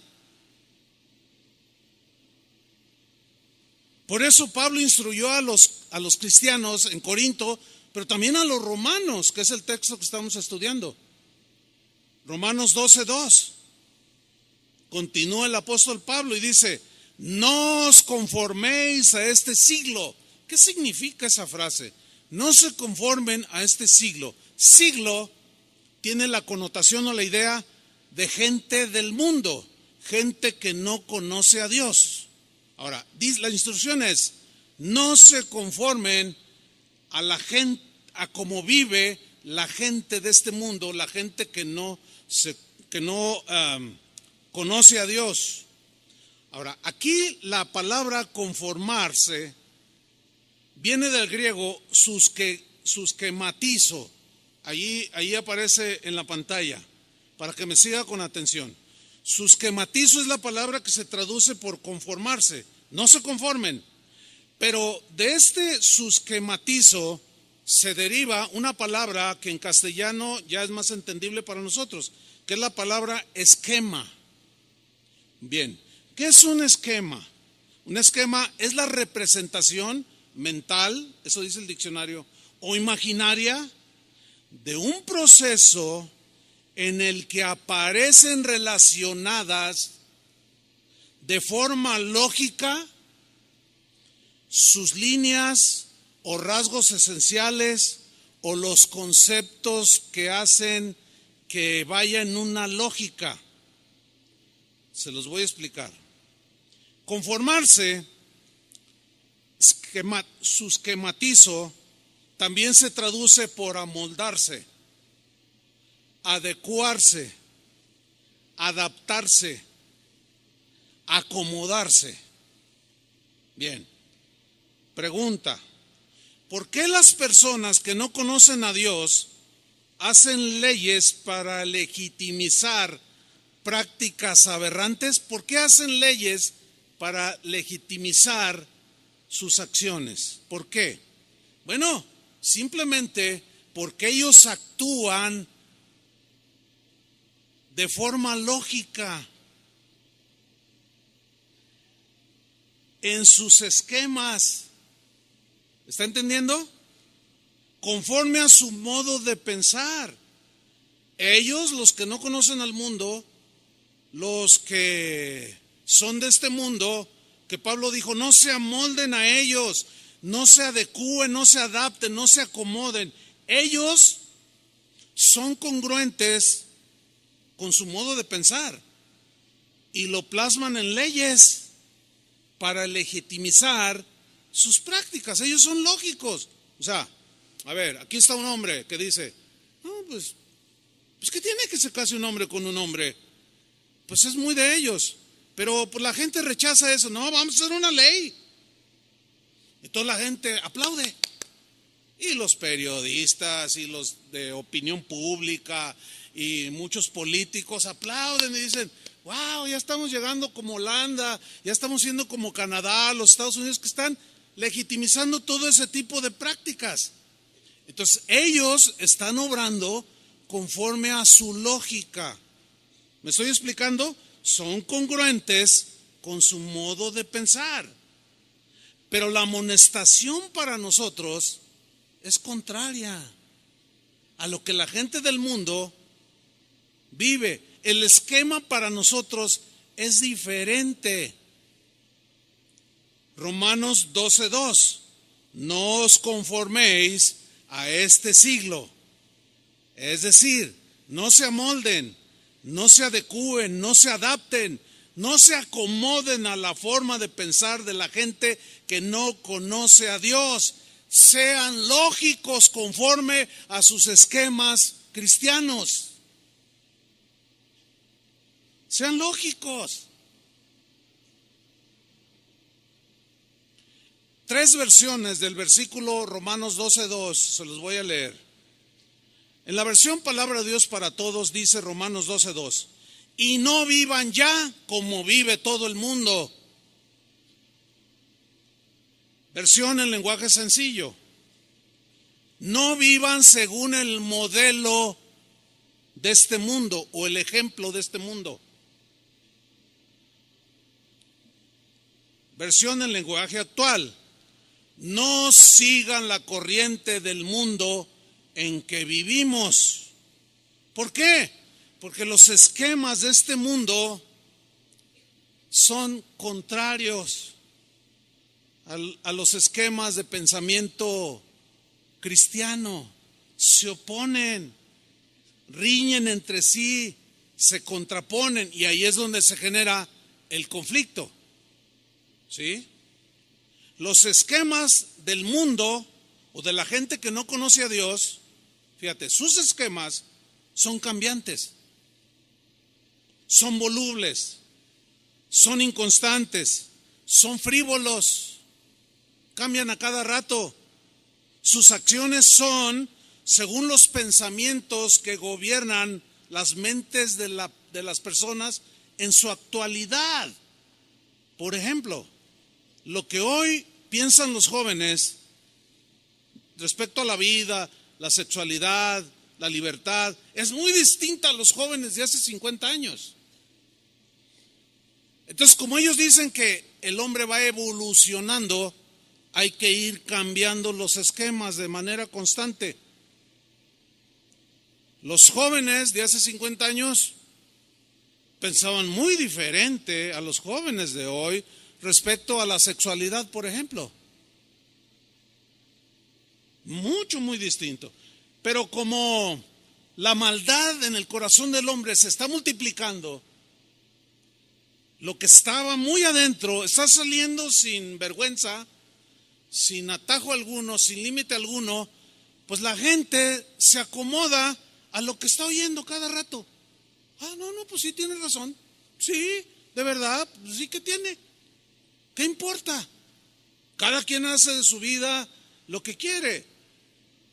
Por eso Pablo instruyó a los cristianos en Corinto, pero también a los romanos, que es el texto que estamos estudiando. Romanos 12:2. Continúa el apóstol Pablo y dice, no os conforméis a este siglo. ¿Qué significa esa frase? No se conformen a este siglo. Siglo tiene la connotación o la idea de gente del mundo, gente que no conoce a Dios. Ahora, la instrucción es, no se conformen a la gente, a cómo vive la gente de este mundo, la gente que no conoce a Dios. Ahora, aquí la palabra conformarse viene del griego susquematizo. Ahí aparece en la pantalla, para que me siga con atención. Susquematizo es la palabra que se traduce por conformarse. No se conformen. Pero de este susquematizo se deriva una palabra que en castellano ya es más entendible para nosotros, que es la palabra esquema. Bien, ¿qué es un esquema? Un esquema es la representación mental, eso dice el diccionario, o imaginaria de un proceso en el que aparecen relacionadas de forma lógica sus líneas o rasgos esenciales o los conceptos que hacen que vaya en una lógica. Se los voy a explicar. Conformarse, susquematizo, también se traduce por amoldarse, adecuarse, adaptarse, acomodarse. Bien, pregunta, ¿por qué las personas que no conocen a Dios hacen leyes para legitimizar prácticas aberrantes? ¿Por qué hacen leyes para legitimizar sus acciones. ¿Por qué? Bueno, simplemente porque ellos actúan de forma lógica en sus esquemas. ¿Está entendiendo? Conforme a su modo de pensar. Ellos, los que no conocen al mundo, los que son de este mundo, que Pablo dijo, no se amolden a ellos, no se adecúen, no se adapten, no se acomoden. Ellos son congruentes con su modo de pensar y lo plasman en leyes para legitimizar sus prácticas. Ellos son lógicos. O sea, a ver, aquí está un hombre que dice, no, pues ¿qué tiene que se case un hombre con un hombre? Pues es muy de ellos. Pero pues la gente rechaza eso. No, vamos a hacer una ley. Entonces la gente aplaude. Y los periodistas y los de opinión pública y muchos políticos aplauden y dicen, wow, ya estamos llegando como Holanda, ya estamos siendo como Canadá, los Estados Unidos, que están legitimizando todo ese tipo de prácticas. Entonces ellos están obrando conforme a su lógica. ¿Me estoy explicando? Son congruentes con su modo de pensar. Pero la amonestación para nosotros es contraria a lo que la gente del mundo vive. El esquema para nosotros es diferente. Romanos 12:2. No os conforméis a este siglo. Es decir, no se amolden, no se adecúen, no se adapten, no se acomoden a la forma de pensar de la gente que no conoce a Dios. Sean lógicos conforme a sus esquemas cristianos. Sean lógicos. 3 versiones del versículo Romanos 12:2, se los voy a leer. En la versión Palabra de Dios para Todos dice Romanos 12:2, y no vivan ya como vive todo el mundo. Versión en lenguaje sencillo. No vivan según el modelo de este mundo o el ejemplo de este mundo. Versión en lenguaje actual. No sigan la corriente del mundo en que vivimos. ¿Por qué? Porque los esquemas de este mundo son contrarios a los esquemas de pensamiento cristiano. Se oponen, riñen entre sí, se contraponen y ahí es donde se genera el conflicto. ¿Sí? Los esquemas del mundo o de la gente que no conoce a Dios, fíjate, sus esquemas son cambiantes, son volubles, son inconstantes, son frívolos, cambian a cada rato. Sus acciones son según los pensamientos que gobiernan las mentes de las personas en su actualidad. Por ejemplo, lo que hoy piensan los jóvenes respecto a la vida, la sexualidad, la libertad, es muy distinta a los jóvenes de hace 50 años. Entonces, como ellos dicen que el hombre va evolucionando, hay que ir cambiando los esquemas de manera constante. Los jóvenes de hace 50 años pensaban muy diferente a los jóvenes de hoy respecto a la sexualidad, por ejemplo. Muy distinto. Pero como la maldad en el corazón del hombre se está multiplicando, lo que estaba muy adentro está saliendo sin vergüenza, sin atajo alguno, sin límite alguno, pues la gente se acomoda a lo que está oyendo cada rato. Ah, no, pues sí tiene razón. Sí, de verdad, pues sí que tiene. ¿Qué importa? Cada quien hace de su vida lo que quiere.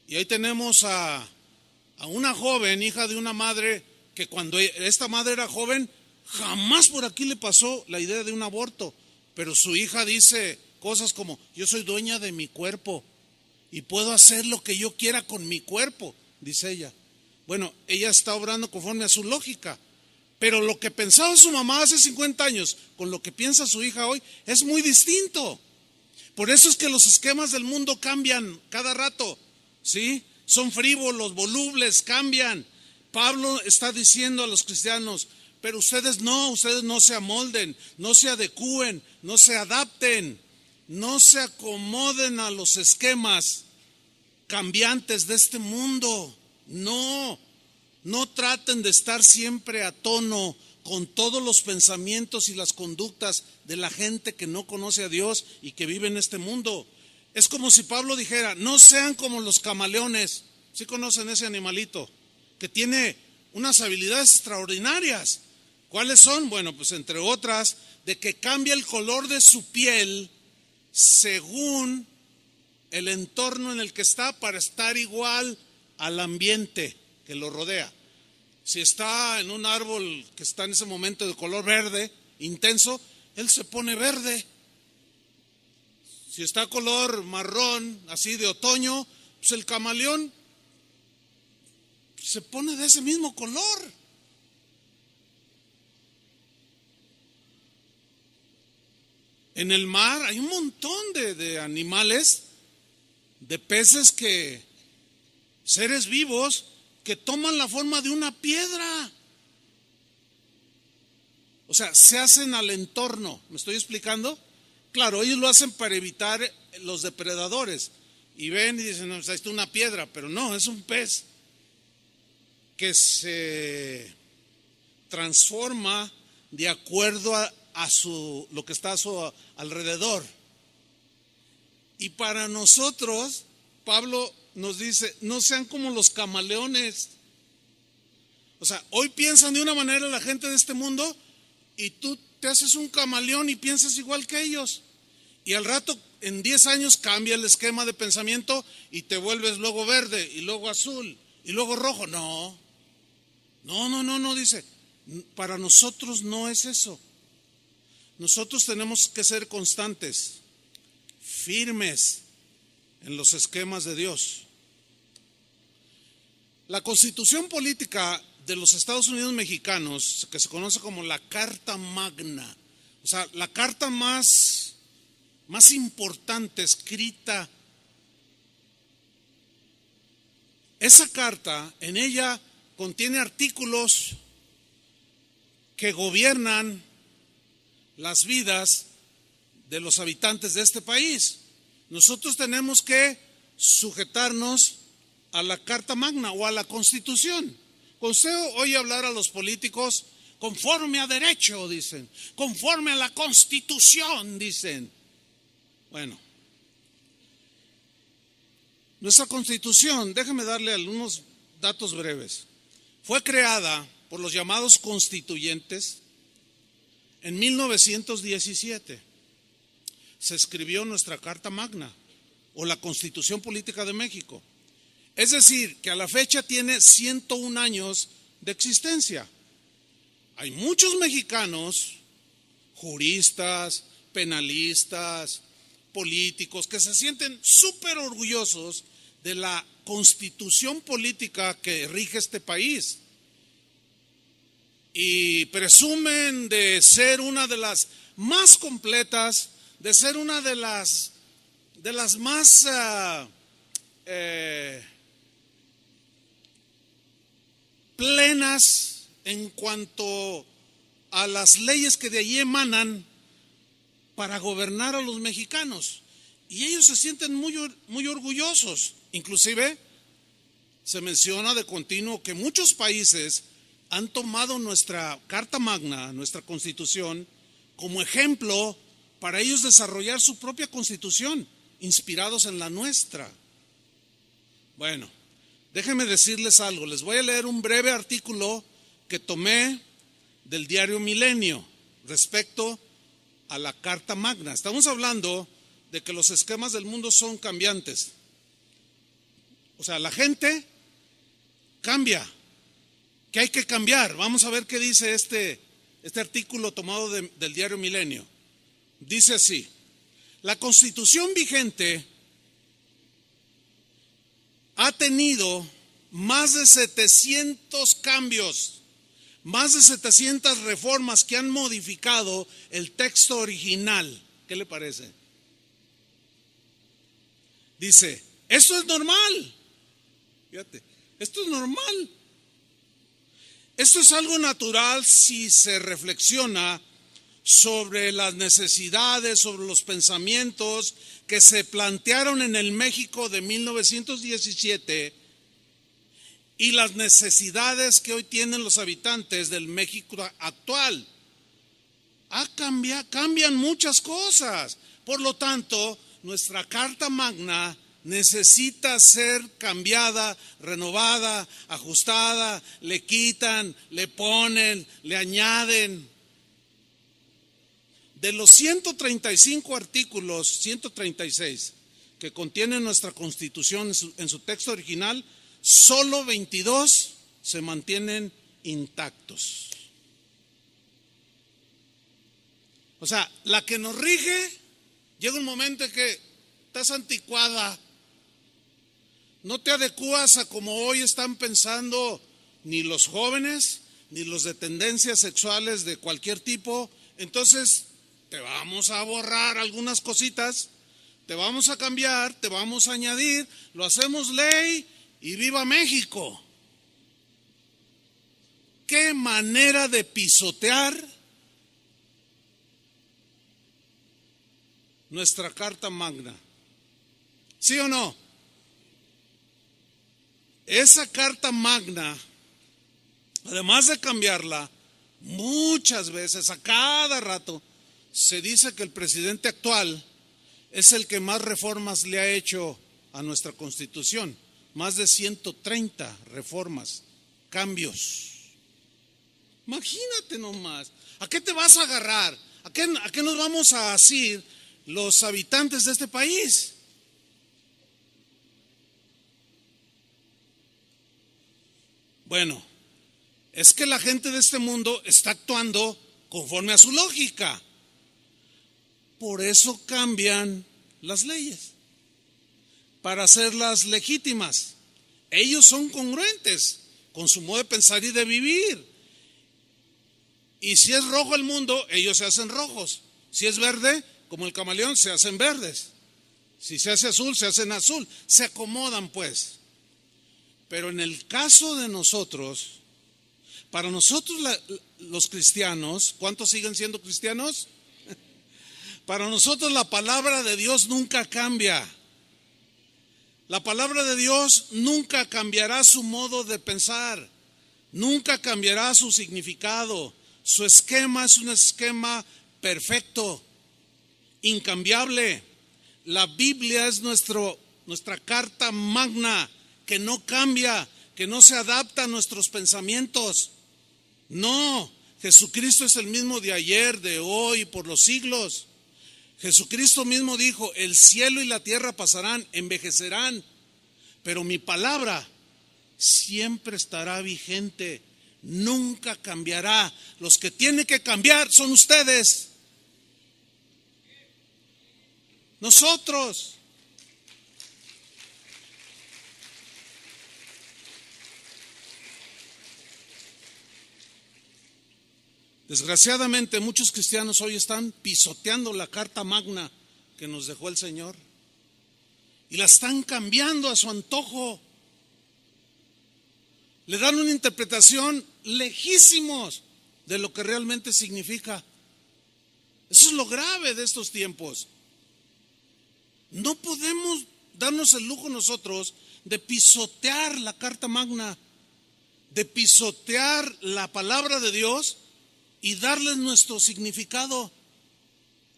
Y ahí tenemos a una joven, hija de una madre, que cuando esta madre era joven, jamás por aquí le pasó la idea de un aborto. pero su hija dice cosas como: yo soy dueña de mi cuerpo y puedo hacer lo que yo quiera con mi cuerpo, dice ella. Bueno, ella está obrando conforme a su lógica, pero lo que pensaba su mamá hace 50 años con lo que piensa su hija hoy es muy distinto. Por eso es que los esquemas del mundo cambian cada rato, ¿sí? Son frívolos, volubles, cambian. Pablo está diciendo a los cristianos: pero ustedes no se amolden, no se adecúen, no se adapten, no se acomoden a los esquemas cambiantes de este mundo. No traten de estar siempre a tono con todos los pensamientos y las conductas de la gente que no conoce a Dios y que vive en este mundo. Es como si Pablo dijera: no sean como los camaleones. ¿Sí conocen ese animalito que tiene unas habilidades extraordinarias? ¿Cuáles son? Bueno, pues entre otras, de que cambia el color de su piel según el entorno en el que está, para estar igual al ambiente que lo rodea. Si está en un árbol que está en ese momento de color verde intenso, él se pone verde. Si está color marrón, así de otoño, pues el camaleón se pone de ese mismo color. En el mar hay un montón de animales, de peces, seres vivos que toman la forma de una piedra. O sea, se hacen al entorno. ¿Me estoy explicando? Claro, ellos lo hacen para evitar los depredadores. Y ven y dicen: no, pues ahí está una piedra. Pero no, es un pez que se transforma de acuerdo a lo que está a su alrededor. Y para nosotros, Pablo nos dice: no sean como los camaleones. O sea, hoy piensan de una manera la gente de este mundo, y tú te haces un camaleón y piensas igual que ellos. Y al rato, en 10 años, cambia el esquema de pensamiento y te vuelves luego verde, y luego azul, y luego rojo. No, dice. Para nosotros no es eso. Nosotros tenemos que ser constantes, firmes en los esquemas de Dios. La Constitución Política de los Estados Unidos Mexicanos, que se conoce como la Carta Magna, o sea, la carta más importante escrita. Esa carta, en ella contiene artículos que gobiernan las vidas de los habitantes de este país. Nosotros tenemos que sujetarnos a la Carta Magna o a la Constitución. Cuando usted oye hablar a los políticos, conforme a derecho, dicen, conforme a la Constitución, dicen. Bueno, nuestra Constitución, déjeme darle algunos datos breves, fue creada por los llamados constituyentes en 1917. Se escribió nuestra Carta Magna o la Constitución Política de México. Es decir, que a la fecha tiene 101 años de existencia. Hay muchos mexicanos, juristas, penalistas, políticos, que se sienten súper orgullosos de la Constitución política que rige este país. Y presumen de ser una de las más completas, de ser una de las más plenas en cuanto a las leyes que de allí emanan para gobernar a los mexicanos. Y ellos se sienten muy orgullosos. Inclusive se menciona de continuo que muchos países han tomado nuestra Carta Magna, nuestra Constitución, como ejemplo para ellos desarrollar su propia Constitución, inspirados en la nuestra. Bueno, déjenme decirles algo. Les voy a leer un breve artículo que tomé del diario Milenio respecto a la Carta Magna. Estamos hablando de que los esquemas del mundo son cambiantes. O sea, la gente cambia, que hay que cambiar. Vamos a ver qué dice este artículo tomado del diario Milenio. Dice así: la Constitución vigente ha tenido más de 700 cambios, más de 700 reformas que han modificado el texto original. ¿Qué le parece? Dice, esto es normal. Fíjate, esto es normal. Esto es algo natural si se reflexiona sobre las necesidades, sobre los pensamientos que se plantearon en el México de 1917 y las necesidades que hoy tienen los habitantes del México actual. Cambian muchas cosas. Por lo tanto, nuestra Carta Magna necesita ser cambiada, renovada, ajustada. Le quitan, le ponen, le añaden. De los 135 artículos, 136 que contiene nuestra Constitución en su texto original, solo 22 se mantienen intactos. O sea, la que nos rige, llega un momento en que estás anticuada, no te adecuas a como hoy están pensando ni los jóvenes, ni los de tendencias sexuales de cualquier tipo. Entonces te vamos a borrar algunas cositas, te vamos a cambiar, te vamos a añadir, lo hacemos ley y viva México. ¿Qué manera de pisotear nuestra Carta Magna? ¿Sí o no? Esa Carta Magna, además de cambiarla, muchas veces, a cada rato, se dice que el presidente actual es el que más reformas le ha hecho a nuestra Constitución. Más de 130 reformas, cambios. Imagínate nomás. ¿A qué te vas a agarrar? ¿A qué nos vamos a asir los habitantes de este país? Bueno, es que la gente de este mundo está actuando conforme a su lógica. Por eso cambian las leyes, para hacerlas legítimas. Ellos son congruentes con su modo de pensar y de vivir. Y si es rojo el mundo, ellos se hacen rojos. Si es verde, como el camaleón, se hacen verdes. Si se hace azul, se hacen azul. Se acomodan, pues. Pero en el caso de nosotros, para nosotros los cristianos, ¿cuántos siguen siendo cristianos? Para nosotros la palabra de Dios nunca cambia. La palabra de Dios nunca cambiará su modo de pensar, nunca cambiará su significado. Su esquema es un esquema perfecto, incambiable. La Biblia es nuestra Carta Magna, que no cambia, que no se adapta a nuestros pensamientos. No, Jesucristo es el mismo de ayer, de hoy, por los siglos. Jesucristo mismo dijo, el cielo y la tierra pasarán, envejecerán, pero mi palabra siempre estará vigente, nunca cambiará. Los que tienen que cambiar son ustedes, nosotros. Desgraciadamente, muchos cristianos hoy están pisoteando la Carta Magna que nos dejó el Señor y la están cambiando a su antojo. Le dan una interpretación lejísimos de lo que realmente significa. Eso es lo grave de estos tiempos. No podemos darnos el lujo nosotros de pisotear la Carta Magna, de pisotear la palabra de Dios y darles nuestro significado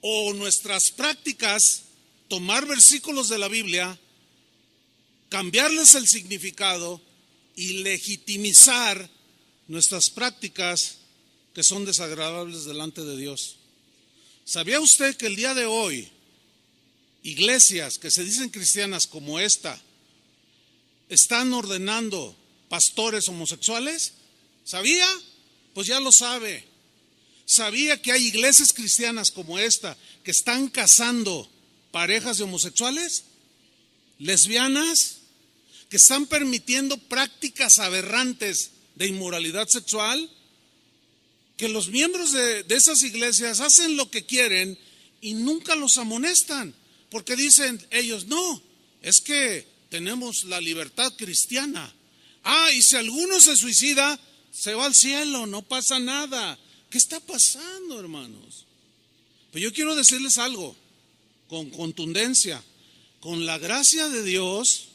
o nuestras prácticas, tomar versículos de la Biblia, cambiarles el significado y legitimizar nuestras prácticas que son desagradables delante de Dios. ¿Sabía usted que el día de hoy iglesias que se dicen cristianas como esta están ordenando pastores homosexuales? ¿Sabía? Pues ya lo sabe. ¿Sabía que hay iglesias cristianas como esta que están casando parejas de homosexuales, lesbianas, que están permitiendo prácticas aberrantes de inmoralidad sexual? Que los miembros de esas iglesias hacen lo que quieren y nunca los amonestan, porque dicen ellos, no, es que tenemos la libertad cristiana. Y si alguno se suicida, se va al cielo, no pasa nada. ¿Qué está pasando, hermanos? Pero yo quiero decirles algo con contundencia. Con la gracia de Dios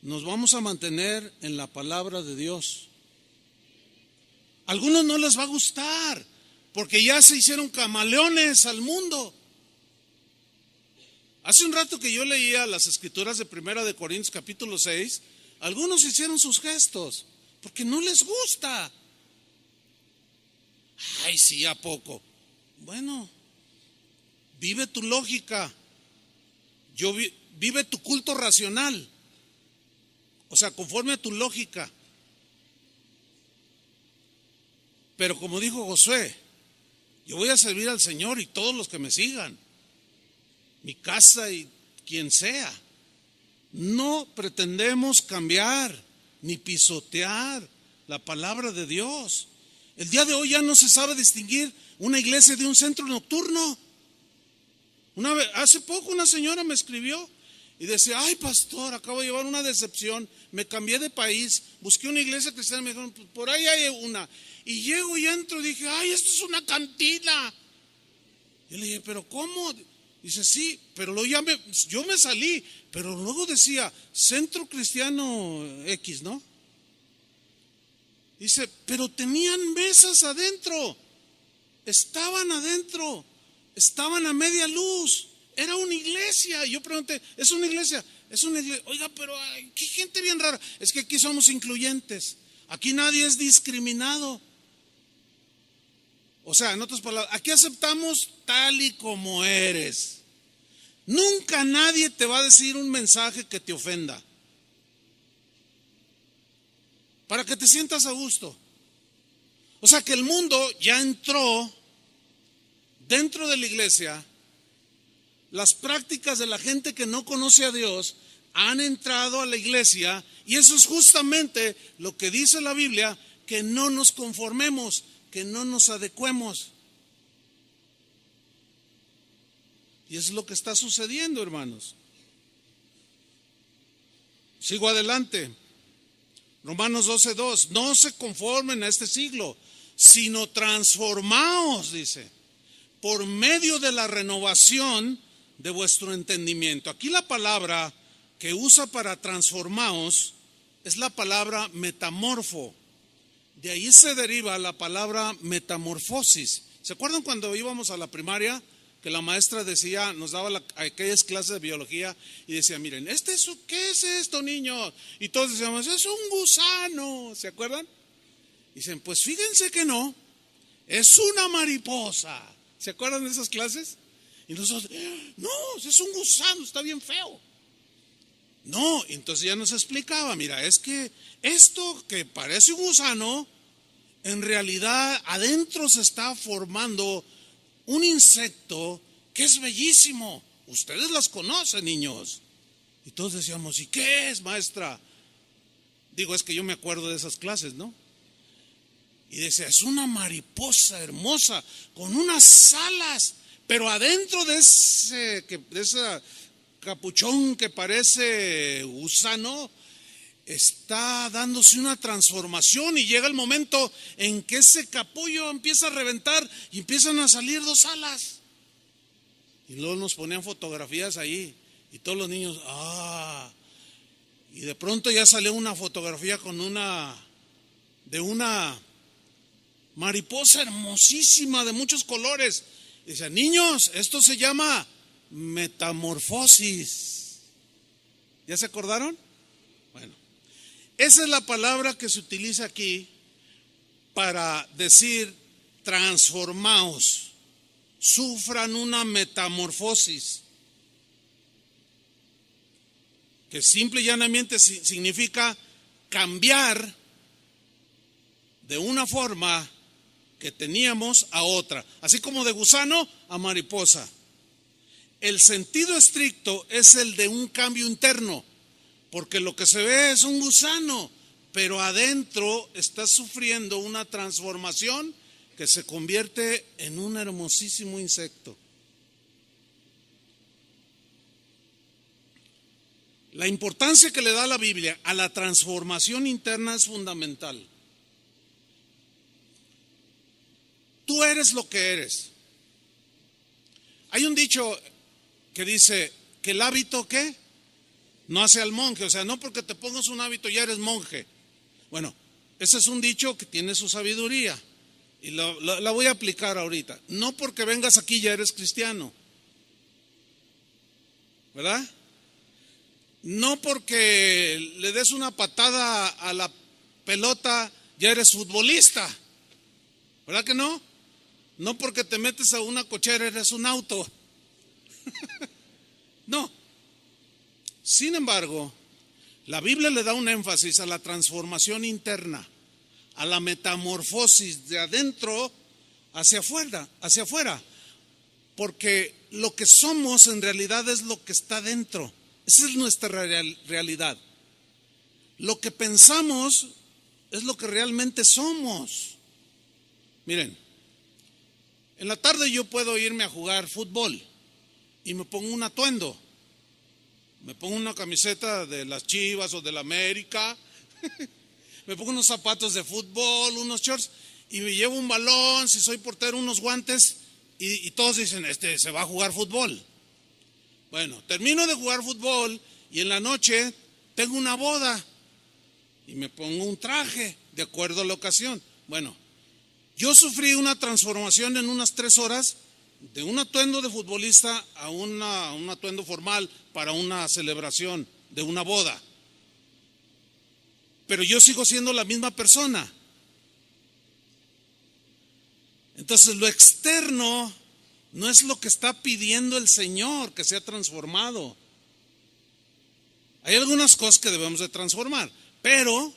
nos vamos a mantener en la palabra de Dios. A algunos no les va a gustar porque ya se hicieron camaleones al mundo. Hace un rato que yo leía las escrituras de 1 de Corintios capítulo 6, algunos hicieron sus gestos porque no les gusta. Ay, sí, ¿a poco? Bueno, vive tu lógica. Vive tu culto racional. O sea, conforme a tu lógica. Pero como dijo Josué, yo voy a servir al Señor y todos los que me sigan, mi casa y quien sea. No pretendemos cambiar ni pisotear la palabra de Dios. El día de hoy ya no se sabe distinguir una iglesia de un centro nocturno. Hace poco una señora me escribió y decía, ay pastor, acabo de llevar una decepción, me cambié de país, busqué una iglesia cristiana, me dijeron, pues por ahí hay una. Y llego y entro y dije, ay, esto es una cantina. Y le dije, pero ¿cómo? Dice, sí, pero yo me salí, pero luego decía, Centro Cristiano X, ¿no? Dice, pero tenían mesas adentro, estaban a media luz, era una iglesia. Y yo pregunté, ¿es una iglesia? Es una iglesia. Oiga, pero qué gente bien rara. Es que aquí somos incluyentes, aquí nadie es discriminado. O sea, en otras palabras, aquí aceptamos tal y como eres. Nunca nadie te va a decir un mensaje que te ofenda, para que te sientas a gusto. O sea que el mundo ya entró dentro de la iglesia. Las prácticas de la gente que no conoce a Dios han entrado a la iglesia, y eso es justamente lo que dice la Biblia, que no nos conformemos, que no nos adecuemos. Y es lo que está sucediendo, hermanos. Sigo adelante. Romanos 12:2, no se conformen a este siglo, sino transformaos, dice, por medio de la renovación de vuestro entendimiento. Aquí la palabra que usa para transformaos es la palabra metamorfo. De ahí se deriva la palabra metamorfosis. ¿Se acuerdan cuando íbamos a la primaria? Que la maestra decía, nos daba aquellas clases de biología y decía, miren, ¿qué es esto, niños? Y todos decíamos, es un gusano, ¿se acuerdan? Dicen, pues fíjense que no, es una mariposa. ¿Se acuerdan de esas clases? Y nosotros, no, es un gusano, está bien feo. No, entonces ya nos explicaba, mira, es que esto que parece un gusano, en realidad adentro se está formando un insecto que es bellísimo. Ustedes las conocen, niños. Y todos decíamos, ¿y qué es, maestra? Digo, es que yo me acuerdo de esas clases, ¿no? Y decía, es una mariposa hermosa con unas alas, pero adentro de ese capuchón que parece gusano está dándose una transformación, y llega el momento en que ese capullo empieza a reventar y empiezan a salir dos alas. Y luego nos ponían fotografías ahí y todos los niños, y de pronto ya salió una fotografía de una mariposa hermosísima de muchos colores. Y dice, niños, esto se llama metamorfosis. ¿Ya se acordaron? Bueno, esa es la palabra que se utiliza aquí para decir transformaos, sufran una metamorfosis, que simple y llanamente significa cambiar de una forma que teníamos a otra, así como de gusano a mariposa. El sentido estricto es el de un cambio interno, porque lo que se ve es un gusano, pero adentro está sufriendo una transformación que se convierte en un hermosísimo insecto. La importancia que le da la Biblia a la transformación interna es fundamental. Tú eres lo que eres. Hay un dicho que dice que el hábito, ¿qué? No hace al monje, o sea, no porque te pongas un hábito ya eres monje. Bueno, ese es un dicho que tiene su sabiduría y la voy a aplicar ahorita. No porque vengas aquí ya eres cristiano, ¿verdad? No porque le des una patada a la pelota ya eres futbolista, ¿verdad que no? No porque te metes a una cochera eres un auto. No. Sin embargo, la Biblia le da un énfasis a la transformación interna, a la metamorfosis de adentro hacia afuera, porque lo que somos en realidad es lo que está dentro. Esa es nuestra realidad. Lo que pensamos es lo que realmente somos. Miren, en la tarde yo puedo irme a jugar fútbol y me pongo un atuendo. Me pongo una camiseta de las Chivas o de la América, me pongo unos zapatos de fútbol, unos shorts y me llevo un balón, si soy portero, unos guantes y todos dicen, se va a jugar fútbol. Bueno, termino de jugar fútbol y en la noche tengo una boda y me pongo un traje de acuerdo a la ocasión. Bueno, yo sufrí una transformación en unas 3 horas de un atuendo de futbolista a un atuendo formal para una celebración de una boda. Pero yo sigo siendo la misma persona. Entonces lo externo no es lo que está pidiendo el Señor que sea transformado. Hay algunas cosas que debemos de transformar, pero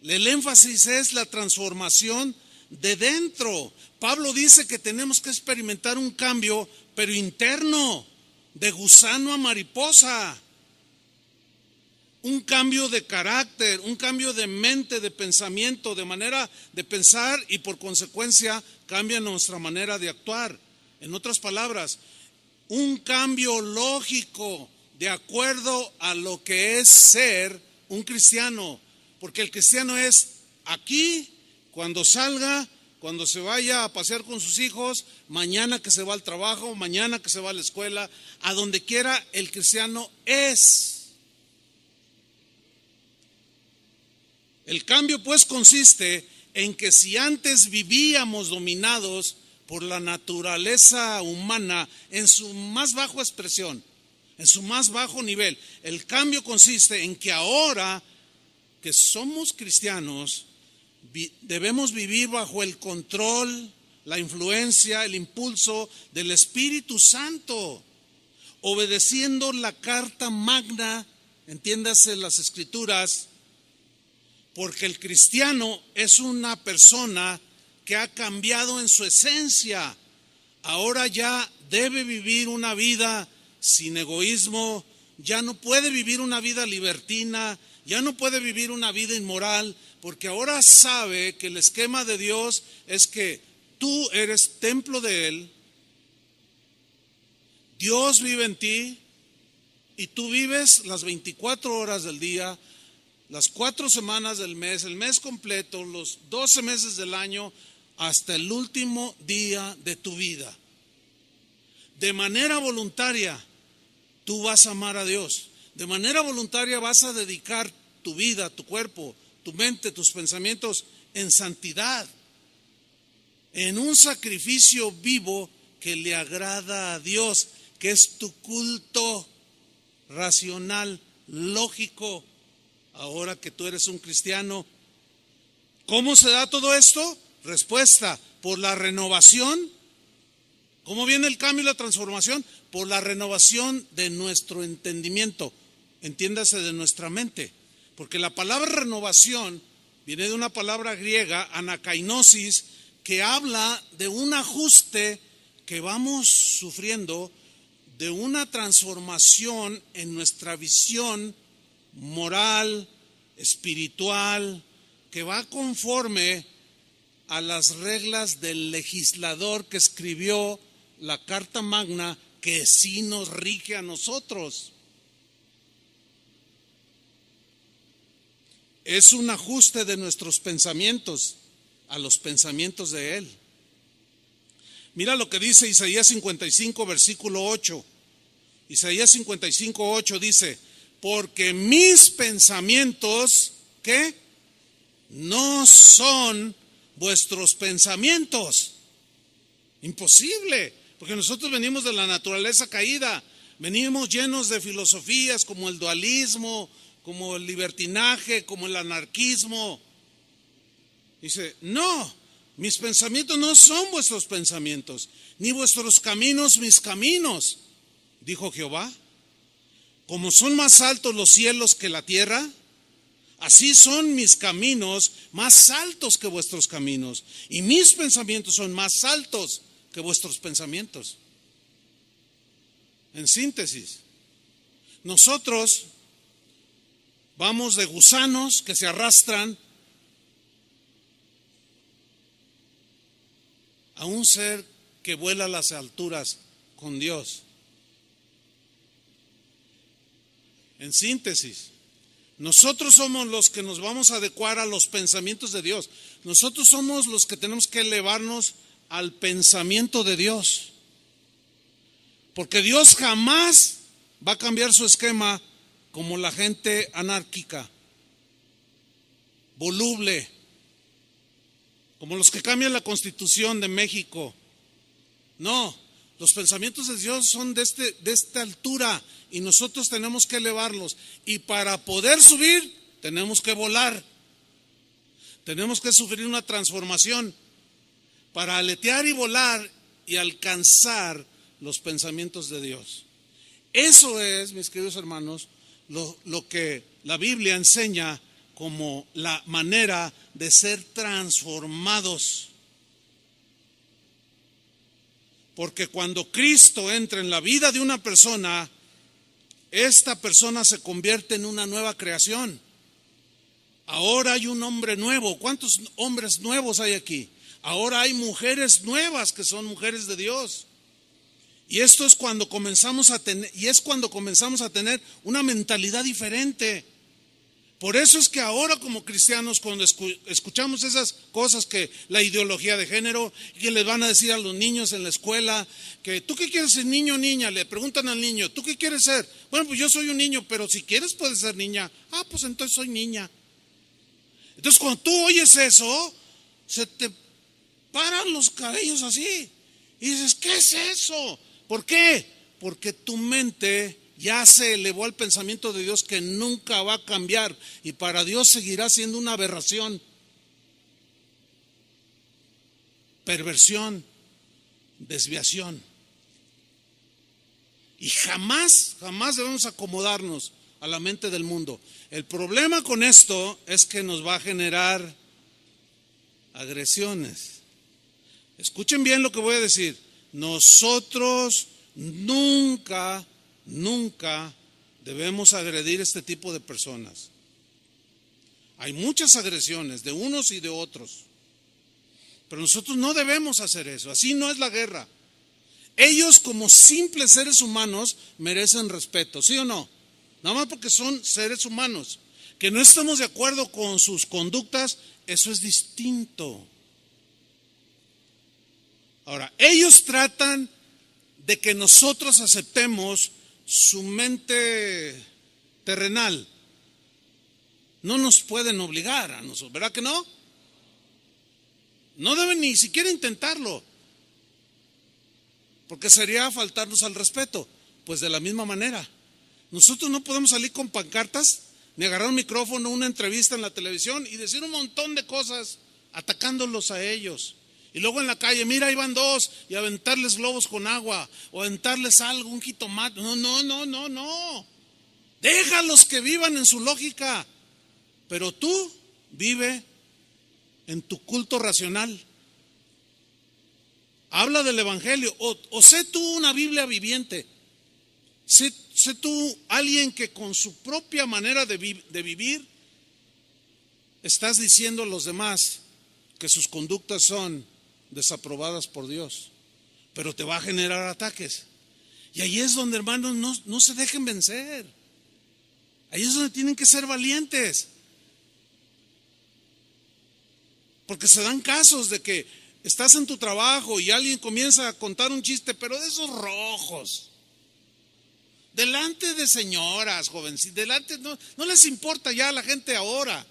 el énfasis es la transformación de dentro. Pablo dice que tenemos que experimentar un cambio, pero interno, de gusano a mariposa. Un cambio de carácter, un cambio de mente, de pensamiento, de manera de pensar y por consecuencia cambia nuestra manera de actuar. En otras palabras, un cambio lógico de acuerdo a lo que es ser un cristiano. Porque el cristiano es aquí, cuando salga, cuando se vaya a pasear con sus hijos, mañana que se va al trabajo, mañana que se va a la escuela, a donde quiera el cristiano es. El cambio pues consiste en que si antes vivíamos dominados por la naturaleza humana en su más baja expresión, en su más bajo nivel, el cambio consiste en que ahora que somos cristianos, debemos vivir bajo el control, la influencia, el impulso del Espíritu Santo, obedeciendo la carta magna, entiéndase las Escrituras, porque el cristiano es una persona que ha cambiado en su esencia. Ahora ya debe vivir una vida sin egoísmo, ya no puede vivir una vida libertina, ya no puede vivir una vida inmoral, porque ahora sabe que el esquema de Dios es que tú eres templo de Él, Dios vive en ti y tú vives las 24 horas del día, las 4 semanas del mes, el mes completo, los 12 meses del año, hasta el último día de tu vida. De manera voluntaria, tú vas a amar a Dios. De manera voluntaria vas a dedicar tu vida, tu cuerpo, tu mente, tus pensamientos en santidad, en un sacrificio vivo que le agrada a Dios, que es tu culto racional, lógico. Ahora que tú eres un cristiano, ¿cómo se da todo esto? Respuesta, por la renovación. ¿Cómo viene el cambio y la transformación? Por la renovación de nuestro entendimiento, entiéndase, de nuestra mente. Porque la palabra renovación viene de una palabra griega, anakainosis, que habla de un ajuste que vamos sufriendo, de una transformación en nuestra visión moral, espiritual, que va conforme a las reglas del legislador que escribió la Carta Magna, que sí nos rige a nosotros. Es un ajuste de nuestros pensamientos a los pensamientos de Él. Mira lo que dice Isaías 55, versículo 8. Isaías 55, 8 dice: porque mis pensamientos, ¿qué? No son vuestros pensamientos. Imposible, porque nosotros venimos de la naturaleza caída, venimos llenos de filosofías como el dualismo, como el libertinaje, como el anarquismo. Dice, no, mis pensamientos no son vuestros pensamientos, ni vuestros caminos mis caminos, dijo Jehová. Como son más altos los cielos que la tierra, así son mis caminos más altos que vuestros caminos, y mis pensamientos son más altos que vuestros pensamientos. En síntesis, nosotros vamos de gusanos que se arrastran a un ser que vuela a las alturas con Dios. En síntesis, nosotros somos los que nos vamos a adecuar a los pensamientos de Dios. Nosotros somos los que tenemos que elevarnos al pensamiento de Dios. Porque Dios jamás va a cambiar su esquema como la gente anárquica, voluble, como los que cambian la Constitución de México. No, los pensamientos de Dios son de esta altura y nosotros tenemos que elevarlos. Y para poder subir, tenemos que volar. Tenemos que sufrir una transformación para aletear y volar y alcanzar los pensamientos de Dios. Eso es, mis queridos hermanos, lo que la Biblia enseña como la manera de ser transformados. Porque cuando Cristo entra en la vida de una persona, esta persona se convierte en una nueva creación. Ahora hay un hombre nuevo. ¿Cuántos hombres nuevos hay aquí? Ahora hay mujeres nuevas que son mujeres de Dios. Y esto es cuando comenzamos a tener una mentalidad diferente. Por eso es que ahora como cristianos, cuando escuchamos esas cosas, que la ideología de género, que les van a decir a los niños en la escuela, que ¿tú qué quieres ser, niño o niña? Le preguntan al niño, ¿tú qué quieres ser? Bueno, pues yo soy un niño, pero si quieres puedes ser niña. Ah, pues entonces soy niña. Entonces cuando tú oyes eso, se te paran los cabellos así. Y dices, ¿qué es eso? ¿Por qué? Porque tu mente ya se elevó al pensamiento de Dios, que nunca va a cambiar, y para Dios seguirá siendo una aberración, perversión, desviación. Y jamás debemos acomodarnos a la mente del mundo. El problema con esto es que nos va a generar agresiones. Escuchen bien lo que voy a decir. Nosotros nunca debemos agredir este tipo de personas. Hay muchas agresiones de unos y de otros, pero nosotros no debemos hacer eso. Así no es la guerra. Ellos, como simples seres humanos, merecen respeto, ¿sí o no? Nada más porque son seres humanos. Que no estamos de acuerdo con sus conductas, eso es distinto. Ahora, ellos tratan de que nosotros aceptemos su mente terrenal. No nos pueden obligar a nosotros, ¿verdad que no? No deben ni siquiera intentarlo, porque sería faltarnos al respeto. Pues de la misma manera, nosotros no podemos salir con pancartas, ni agarrar un micrófono, una entrevista en la televisión y decir un montón de cosas atacándolos a ellos. Y luego en la calle, mira, ahí van dos, y aventarles globos con agua, o aventarles algo, un jitomate. No. Déjalos que vivan en su lógica, pero tú vive en tu culto racional. habla del Evangelio, o sé tú una Biblia viviente, sé tú alguien que con su propia manera de vivir estás diciendo a los demás que sus conductas son desaprobadas por Dios, pero te va a generar ataques. Y ahí es donde, hermanos, no se dejen vencer. Ahí es donde tienen que ser valientes. Porque se dan casos de que estás en tu trabajo y alguien comienza a contar un chiste, pero de esos rojos, delante de señoras, jovencitas, delante, no les importa ya a la gente ahora.